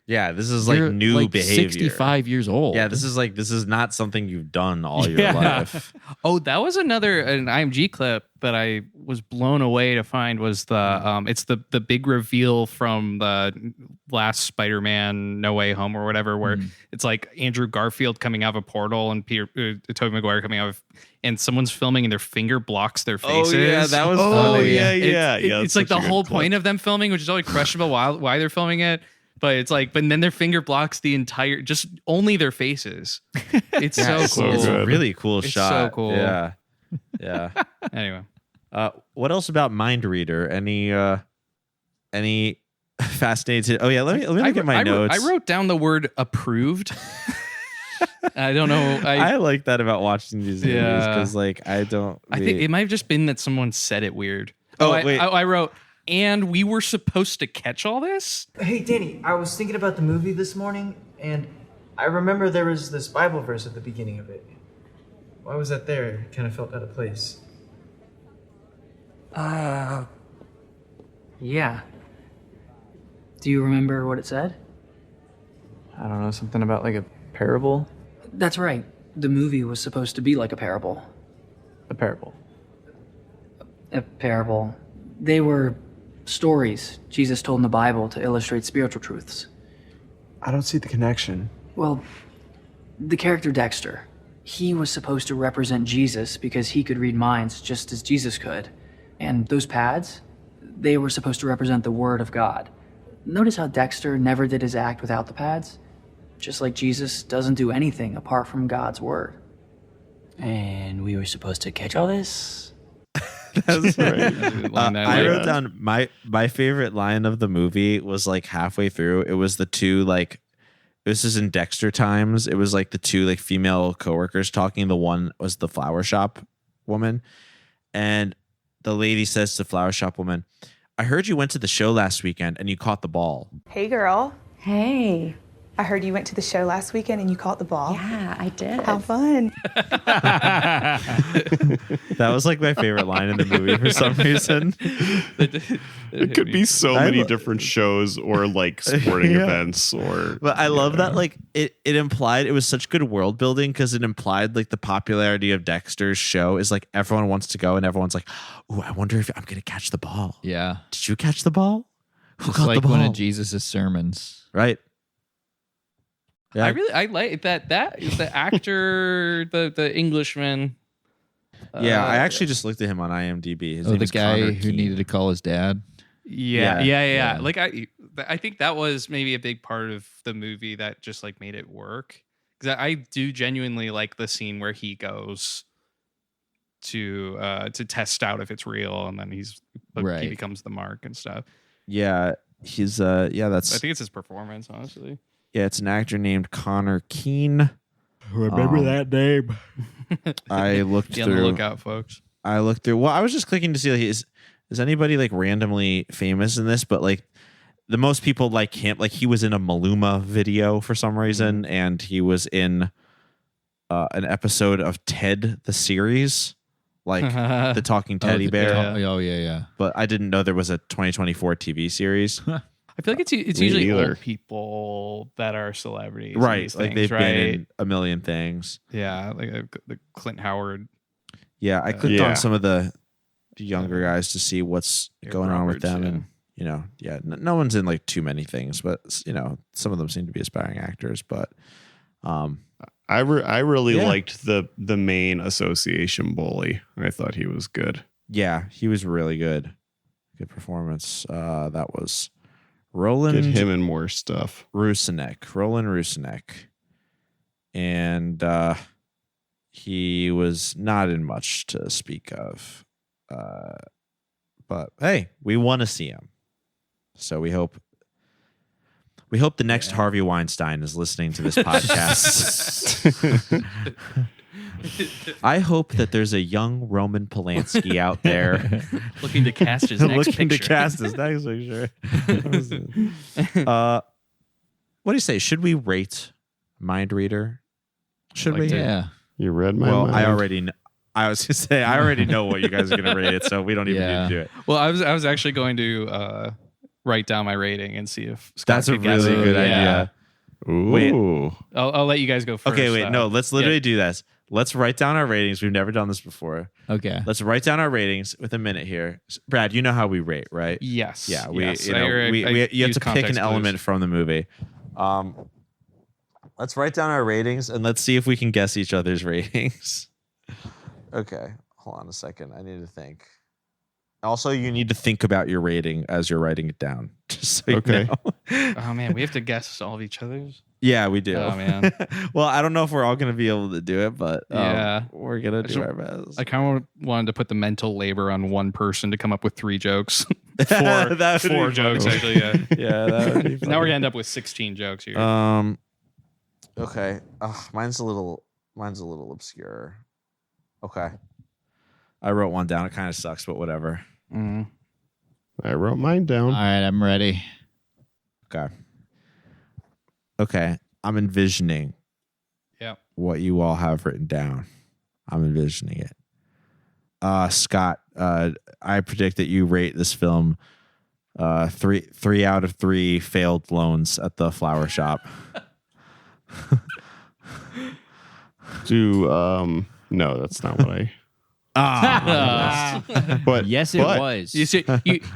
S3: Yeah, this is like
S4: You're
S3: new
S4: like
S3: behavior.
S4: 65 years old.
S3: Yeah, this is not something you've done all your life.
S5: Oh, that was an IMG clip that I was blown away to find was the it's the big reveal from the last Spider-Man No Way Home or whatever, where it's like Andrew Garfield coming out of a portal and Tobey Maguire coming out of, and someone's filming and their finger blocks their faces.
S3: Oh yeah, that was funny.
S5: It's like the whole point of them filming, which is always questionable why they're filming it. But it's like, but then their finger blocks the entire, just only their faces. It's so cool.
S3: It's a really cool shot.
S5: So cool.
S3: Yeah.
S5: Anyway,
S3: what else about Mindreader? Any fascinating? Oh yeah, let me look at my notes.
S5: I wrote down the word approved. I don't know.
S3: I like that about watching these movies because like I think
S5: it might have just been that someone said it weird.
S3: Wait.
S5: I wrote, and we were supposed to catch all this?
S1: Hey, Danny, I was thinking about the movie this morning, and I remember there was this Bible verse at the beginning of it. Why was that there? It kind of felt out of place. Yeah. Do you remember what it said?
S14: I don't know, something about like a parable?
S1: That's right. The movie was supposed to be like a parable.
S14: A parable?
S1: A parable. They were stories Jesus told in the Bible to illustrate spiritual truths.
S14: I don't see the connection.
S1: Well, the character Dexter, he was supposed to represent Jesus because he could read minds just as Jesus could. And those pads, they were supposed to represent the Word of God. Notice how Dexter never did his act without the pads? Just like Jesus doesn't do anything apart from God's Word. And we were supposed to catch all this?
S3: That's right. I wrote down my favorite line of the movie was like halfway through. It was the two like, this is in Dexter times. It was like the two like female coworkers talking. The one was the flower shop woman, and the lady says to the flower shop woman, "I heard you went to the show last weekend and you caught the ball."
S15: Hey, girl.
S16: Hey.
S15: I heard you went to the show last weekend and you caught the ball.
S16: Yeah, I did.
S15: How fun.
S3: That was like my favorite line in the movie for some reason.
S6: It could be so many different shows or like sporting events or.
S3: But I love that like it implied, it was such good world building because it implied like the popularity of Dexter's show is like everyone wants to go and everyone's like, "Ooh, I wonder if I'm gonna catch the ball."
S4: Yeah.
S3: Did you catch the ball? Who
S4: It's
S3: caught
S4: like
S3: the ball?
S4: one of Jesus' sermons.
S3: Right. Yeah.
S5: I like that the actor, the Englishman.
S3: Yeah, I actually just looked at him on IMDb. His name
S4: The
S3: is
S4: guy
S3: Connor
S4: who
S3: Keene.
S4: needed to call his dad.
S5: Yeah. Like I think that was maybe a big part of the movie that just like made it work. Because I do genuinely like the scene where he goes to test out if it's real, and then he becomes the mark and stuff.
S3: Yeah, he's that's
S5: I think it's his performance, honestly.
S3: yeah, it's an actor named Connor Keene.
S4: Remember that name.
S3: I looked
S5: Be
S3: through.
S5: on the lookout, folks.
S3: I looked through. Well, I was just clicking to see like is anybody like randomly famous in this, but like the most people like him, like he was in a Maluma video for some reason, and he was in an episode of Ted the series, like the talking teddy bear.
S4: Oh yeah.
S3: But I didn't know there was a 2024 TV series.
S5: I feel like it's
S6: Me
S5: usually
S6: either.
S5: old people that are celebrities, in
S3: Right.
S5: these
S3: Like
S5: things,
S3: they've been in a million things.
S5: Yeah, like the Clint Howard.
S3: Yeah, I clicked
S6: Yeah.
S3: on some of the younger guys to see what's going on with
S5: Roberts,
S3: them, and no one's in like too many things, but some of them seem to be aspiring actors. But
S6: I really liked the main association bully. I thought he was good.
S3: yeah, he was really good. Good performance. That was Roland
S6: Get him in more stuff.
S3: Roland Rusinek, and he was not in much to speak of. But hey, we want to see him, so we hope the next Harvey Weinstein is listening to this podcast. I hope that there's a young Roman Polanski out there
S5: Looking to cast his next
S3: looking
S5: picture.
S3: to cast his next picture. What do you say? Should we rate Mindreader? Should we?
S4: Yeah.
S6: You read my
S3: Well,
S6: mind.
S3: I already know. I was gonna say I already know what you guys are gonna rate it, so we don't even need to do it.
S5: Well, I was actually going to write down my rating and see if Scott
S3: That's a
S5: could guess
S3: really
S5: it.
S3: good
S5: Yeah.
S3: idea.
S6: Ooh.
S3: Wait.
S5: I'll let you guys go first.
S3: Okay, wait, no, let's literally
S5: yeah.
S3: do this. Let's write down our ratings. We've never done this before.
S4: Okay.
S3: Let's write down our ratings with a minute here. Brad, you know how we rate, right?
S5: Yes.
S3: Yeah, we
S5: Yes.
S3: you know,
S5: I
S3: you have
S5: use
S3: to pick an
S5: context
S3: element
S5: clues.
S3: from the movie. Let's write down our ratings and let's see if we can guess each other's ratings. Okay, hold on a second. I need to think. Also, you need to think about your rating as you're writing it down. Just so you know.
S5: Oh man, we have to guess all of each other's.
S3: Yeah, we do.
S5: Oh man.
S3: Well, I don't know if we're all going to be able to do it, but
S5: Yeah.
S3: we're going to
S5: I
S3: do
S5: just-
S3: our best.
S5: I kind of wanted to put the mental labor on one person to come up with 3 jokes.
S3: That would be
S5: four jokes,
S3: funny.
S5: actually. Yeah.
S3: Yeah, that would be
S5: Now we're gonna end up with 16 jokes here.
S3: Okay. Mine's a little obscure. Okay. I wrote one down. It kind of sucks, but whatever.
S6: I wrote mine down.
S4: All right, I'm ready.
S3: Okay. I'm envisioning
S5: Yeah.
S3: what you all have written down. I'm envisioning it. Scott, I predict that you rate this film 3 out of 3 failed loans at the flower shop.
S6: No, that's not what I. But
S4: yes, it
S6: but-
S4: was.
S5: You see,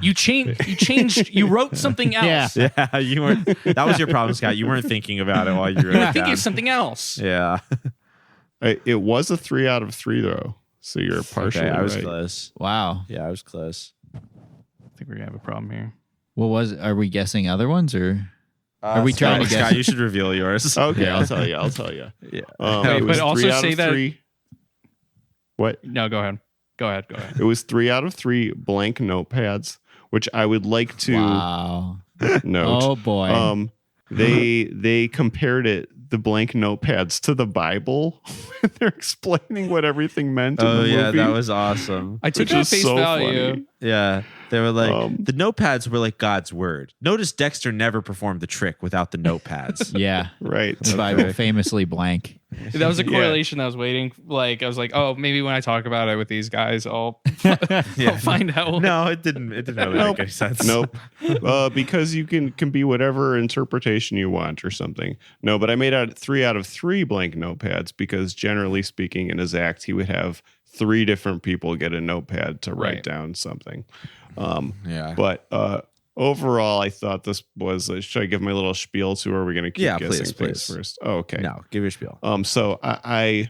S5: you changed. You wrote something else.
S3: Yeah, you weren't. That was your problem, Scott. You weren't thinking about it while you wrote
S5: You
S3: it
S5: were thinking
S3: down.
S5: of something else.
S3: Yeah.
S6: It was a 3 out of 3 though, so you're partially
S3: Okay, I was
S6: right.
S3: close.
S4: Wow.
S3: Yeah, I was close.
S5: I think we're gonna have a problem here.
S4: What was? Are we guessing other ones or are we trying to guess?
S3: Scott, you should reveal yours.
S6: Okay,
S4: Yeah.
S6: I'll tell you.
S3: Yeah.
S5: Wait,
S6: it was
S5: but also
S6: 3 out
S5: say
S6: of
S5: that-
S6: 3. What?
S5: No, go ahead. Go ahead.
S6: It was 3 out of 3 blank notepads, which I would like to
S4: Wow.
S6: note.
S4: Oh boy.
S6: They compared the blank notepads to the Bible when they're explaining what everything meant.
S3: Oh,
S6: in the
S3: yeah,
S6: movie,
S3: that was awesome.
S5: I took
S6: which
S5: it at
S6: is
S5: face
S6: so
S5: value.
S6: funny.
S3: Yeah. They were like,
S6: Um,
S3: the notepads were like God's word. Notice Dexter never performed the trick without the notepads.
S4: Yeah.
S6: Right.
S4: The Bible famously blank.
S5: That was a
S6: Yeah.
S5: correlation I was waiting. Like I was like, oh, maybe when I talk about it with these guys, I'll find out.
S3: No, it didn't really make any sense.
S6: Nope. Because you can be whatever interpretation you want or something. No, but I made out 3 out of 3 blank notepads because generally speaking, in his act, he would have 3 different people get a notepad to write
S5: Right.
S6: down something.
S3: Yeah.
S6: But overall, I thought this was. Should I give my little spiel to, or are we going to keep
S3: Yeah,
S6: guessing
S3: please,
S6: things
S3: please.
S6: first? Oh, okay.
S3: No, give your spiel.
S6: So I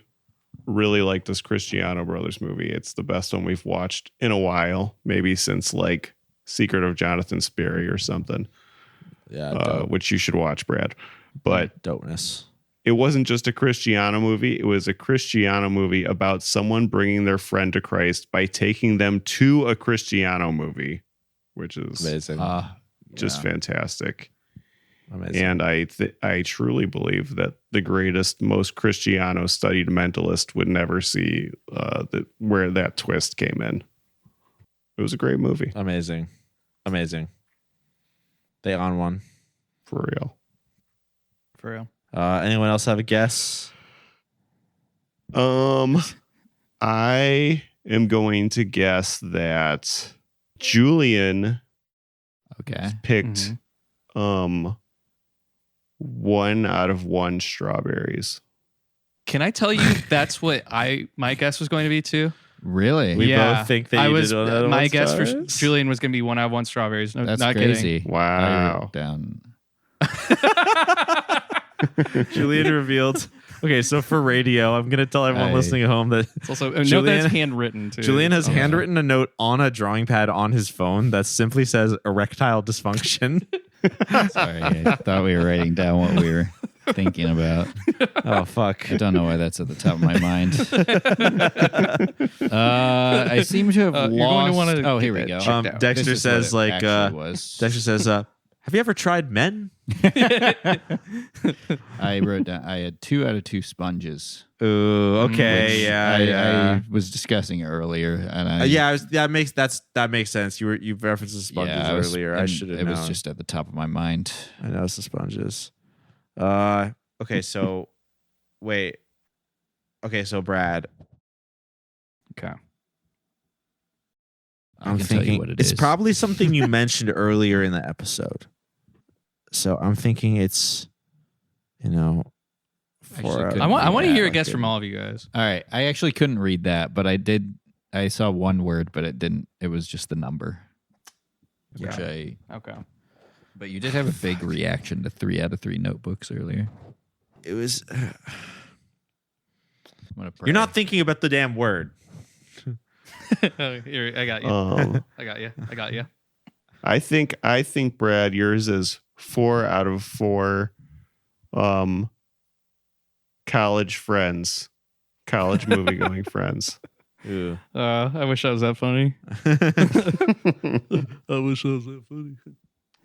S6: really like this Christiano Brothers movie. It's the best one we've watched in a while, maybe since like Secret of Jonathan Sperry or something.
S3: Yeah,
S6: which you should watch, Brad. But
S3: dopeness.
S6: It wasn't just a Christiano movie. It was a Christiano movie about someone bringing their friend to Christ by taking them to a Christiano movie, which is
S3: amazing.
S6: Just fantastic.
S3: Amazing.
S6: And I truly believe that the greatest, most Christiano studied mentalist would never see where that twist came in. It was a great movie.
S3: Amazing. They on one.
S6: For real.
S3: Anyone else have a guess?
S6: I am going to guess that Julian picked 1 out of 1 strawberries.
S5: Can I tell you that's what my guess was going to be too?
S4: Really?
S3: We both think that
S5: my guess for Julian was going to be 1 out of 1 strawberries. No,
S4: That's
S5: not
S4: crazy.
S5: kidding.
S6: Wow.
S4: Down.
S3: Julian revealed. Okay, so for radio, I'm going to tell everyone listening at home that
S5: It's also a note that's handwritten too.
S3: Julian has handwritten a note on a drawing pad on his phone that simply says erectile dysfunction.
S4: Sorry, I thought we were writing down what we were thinking about.
S3: Oh, fuck.
S4: I don't know why that's at the top of my mind. I seem to have lost.
S5: You're going to want to
S4: oh, here we go.
S3: Dexter says, like, Dexter says, have you ever tried men?
S4: I wrote down, I had 2 out of 2 sponges.
S3: Ooh, okay,
S4: I was discussing earlier, and
S3: that makes sense. You referenced the sponges earlier. I should have known.
S4: It was just at the top of my mind.
S3: I know it's the sponges. Okay, so wait. Okay, so Brad.
S5: Okay.
S3: I'm
S4: tell you
S3: thinking
S4: what
S3: it's
S4: is.
S3: probably something you mentioned earlier in the episode. So I'm thinking it's,
S4: Actually,
S5: I want to hear a guess from all of you guys.
S4: All right, I actually couldn't read that, but I saw one word, but it didn't. It was just the number.
S5: Okay.
S4: But you did have a big reaction to 3 out of 3 notebooks earlier.
S3: It was.
S4: I'm gonna pray.
S3: You're not thinking about the damn word.
S5: Here, I got you. I got you.
S6: I think Brad, yours is 4 out of 4 college movie going friends.
S3: Ooh.
S5: I wish I was that funny.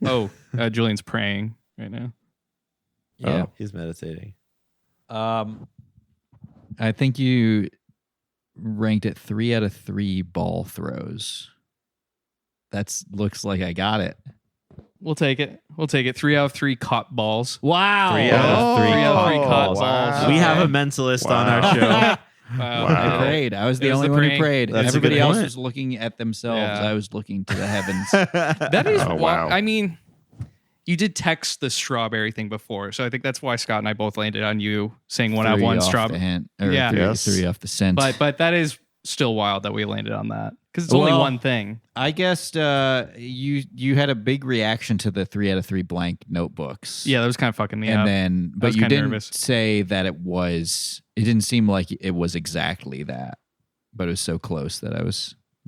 S5: Oh, Julian's praying right now.
S4: Yeah,
S3: he's meditating.
S4: I think you ranked it 3 out of 3 ball throws. That looks like I got it.
S5: We'll take it. 3 out of 3 caught balls.
S4: Wow.
S3: 3 out of 3
S5: caught balls.
S3: We have a mentalist on our show.
S5: Wow.
S4: I prayed. I was the only one who prayed.
S3: That's
S4: Everybody
S3: a good
S4: else
S3: point.
S4: was looking at themselves.
S5: Yeah.
S4: I was looking to the heavens.
S5: That is
S6: wow.
S5: I mean, you did text the strawberry thing before, so I think that's why Scott and I both landed on you saying 1 out of 1 strawberry.
S4: Yeah, 3 off the scent.
S5: But that is still wild that we landed on that because it's only one thing.
S4: I guessed you had a big reaction to the 3 out of 3 blank notebooks.
S5: Yeah, that was kind of fucking me
S4: and
S5: up.
S4: then,
S5: I
S4: but
S5: was
S4: you
S5: kinda
S4: didn't
S5: nervous.
S4: say that it was. It didn't seem like it was exactly that, but it was so close that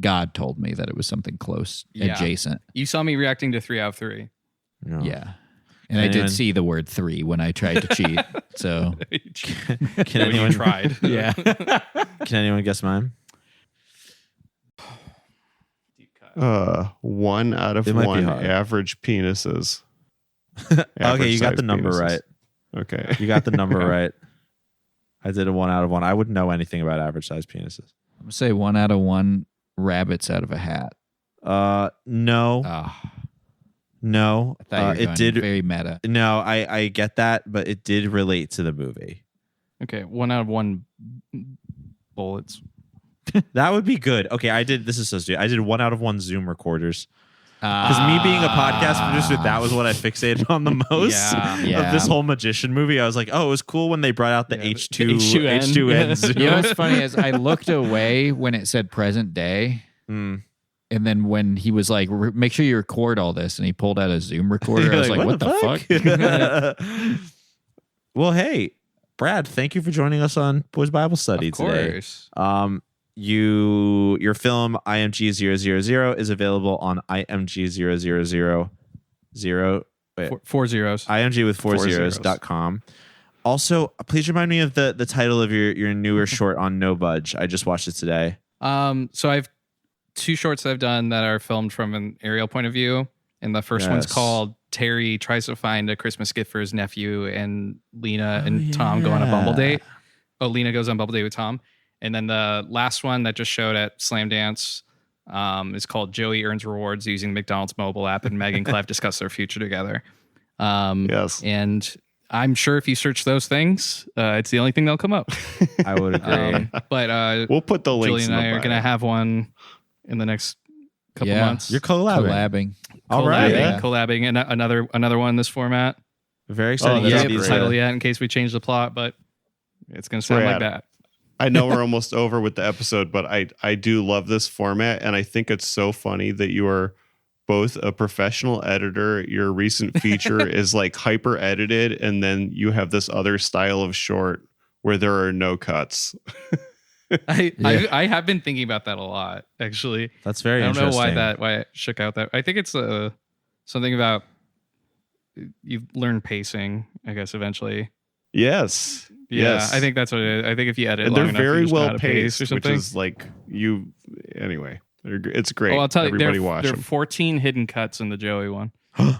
S4: God told me that it was something close, adjacent.
S5: You saw me reacting to 3 out of 3.
S3: No.
S4: Yeah. And I did see the word 3 when I tried to cheat. So
S3: Can anyone
S5: tried?
S4: Yeah.
S3: Can anyone guess mine?
S6: 1 out of
S3: It might be
S6: 1
S3: hard.
S6: average penises.
S3: Okay, you got the
S6: Average-sized
S3: number
S6: penises.
S3: right.
S6: Okay.
S3: You got the number right. I did a 1 out of 1. I wouldn't know anything about average sized penises.
S4: I'm going to say 1 out of 1 rabbits out of a hat.
S3: No. No.
S4: I thought you were
S3: it did
S4: very meta.
S3: No, I get that, but it did relate to the movie.
S5: Okay, 1 out of 1 bullets.
S3: That would be good. Okay, this is so stupid. I did 1 out of 1 Zoom recorders. Because me being a podcast producer, that was what I fixated on the most of this whole magician movie. I was like, oh, it was cool when they brought out the H2N Zoom.
S4: You know what's funny is I looked away when it said present day. And then when he was like, make sure you record all this, and he pulled out a Zoom recorder, I was like, what the fuck?
S3: Well, hey, Brad, thank you for joining us on Boys Bible Study today. Your film IMG 000 is available on IMG 000
S5: 4 zeros.
S3: IMG with 4 zeros.com. Also, please remind me of the title of your newer short on No Budge. I just watched it today.
S5: So I have 2 shorts that I've done that are filmed from an aerial point of view. And the first one's called Terry Tries to Find a Christmas Gift for His Nephew, and Lena and Tom go on a Bumble date. Oh, Lena goes on a Bumble date with Tom. And then the last one that just showed at Slam Dance is called Joey Earns Rewards Using McDonald's mobile app, and Meg and Clef discuss their future together.
S6: Yes.
S5: And I'm sure if you search those things, it's the only thing that'll come up.
S3: I would agree.
S5: But
S6: we'll put the links
S5: Julie and
S6: in the
S5: I are
S6: bio.
S5: going to have one in the next couple months.
S3: You're collabing. All right.
S5: Collabing, and another one in this format.
S3: Very exciting.
S5: I don't have the title yet in case we change the plot, but it's going to sound like that.
S6: I know we're almost over with the episode, but I do love this format, and I think it's so funny that you are both a professional editor. Your recent feature is like hyper edited, and then you have this other style of short where there are no cuts.
S5: I have been thinking about that a lot, actually.
S3: That's very
S5: I don't
S3: interesting.
S5: know why it shook out that. I think it's something about you learn pacing, I guess, eventually.
S6: Yes.
S5: Yeah,
S6: yes.
S5: I think that's what it is. I think if you edit
S6: and
S5: long
S6: they're
S5: enough,
S6: very
S5: you just know how
S6: well
S5: to pace
S6: paced,
S5: or something.
S6: which is like anyway. It's great.
S5: Well, I'll tell you,
S6: everybody watch
S5: there are
S6: them.
S5: 14 hidden cuts in the Joey one.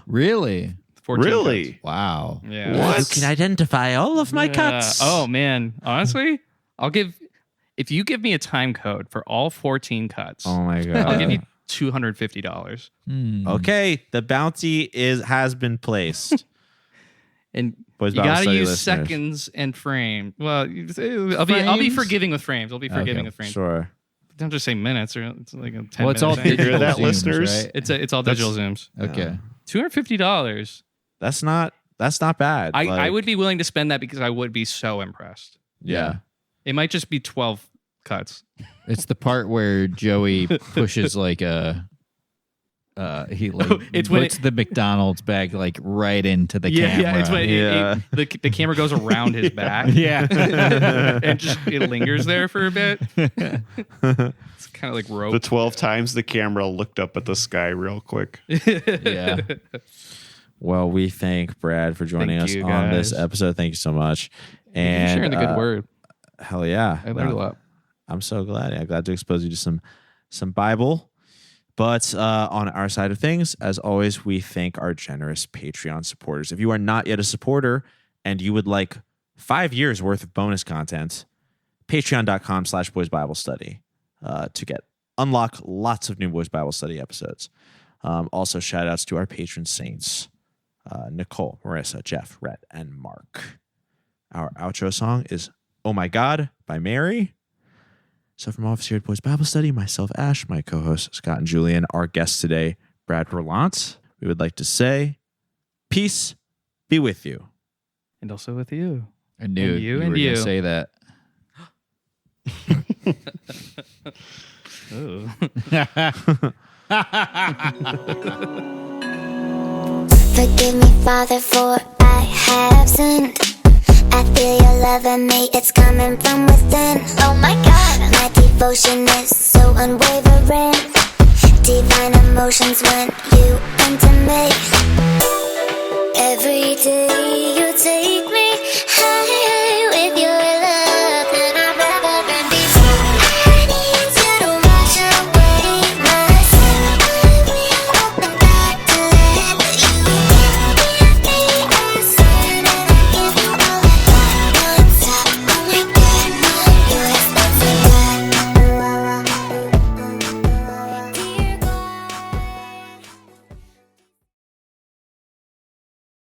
S4: Really?
S5: 14
S6: Really?
S5: cuts.
S4: Wow.
S5: Yeah.
S3: You can identify all of my cuts.
S5: Oh man, honestly, if you give me a time code for all 14 cuts.
S3: Oh my god!
S5: I'll give you $250.
S3: Okay, the bounty has been placed.
S5: And
S3: Boys
S5: you
S3: Bible
S5: gotta
S3: Study
S5: use
S3: listeners.
S5: seconds and frames. Well, I'll be forgiving with frames. I'll be forgiving with frames.
S3: Sure.
S5: Don't just say minutes, or it's like a 10
S4: Well, it's all
S5: minute thing.
S4: digital
S6: that,
S4: zooms,
S6: listeners?
S4: right?
S5: It's all digital zooms.
S4: Okay.
S5: $250.
S3: That's not bad.
S5: I would be willing to spend that because I would be so impressed.
S4: Yeah.
S5: It might just be 12 cuts.
S4: It's the part where Joey pushes like he like
S5: It's when
S4: puts the McDonald's bag like right into the camera.
S5: Yeah, it's when the camera goes around his back.
S4: Yeah.
S5: And just it lingers there for a bit. It's kind of like rope.
S6: The 12 times the camera looked up at the sky real quick.
S4: Yeah.
S3: Well, we thank Brad for joining
S5: Thank
S3: us
S5: you,
S3: on this
S5: guys.
S3: episode. Thank you so much.
S5: You're
S3: And
S5: sharing the good word.
S3: Hell yeah.
S5: I learned a lot.
S3: I'm so glad. I'm glad to expose you to some Bible. But on our side of things, as always, we thank our generous Patreon supporters. If you are not yet a supporter and you would like 5 years worth of bonus content, patreon.com/boysbiblestudy to unlock lots of new Boys Bible Study episodes. Also, shout outs to our patron saints, Nicole, Marissa, Jeff, Rhett, and Mark. Our outro song is Oh My God by Mary. So from all of us here at Boys Bible Study, myself, Ash, my co-hosts, Scott and Julian, our guest today, Brad Roelandt, we would like to say, peace be with you.
S5: And also with you.
S4: I knew
S5: And you
S4: were
S5: and
S4: gonna
S5: you.
S4: say that.
S5: Oh.
S16: Forgive me, Father, for I have sinned. I feel your loving me, it's coming from within. Oh my God, my devotion is so unwavering. Divine emotions when you enter me. Every day you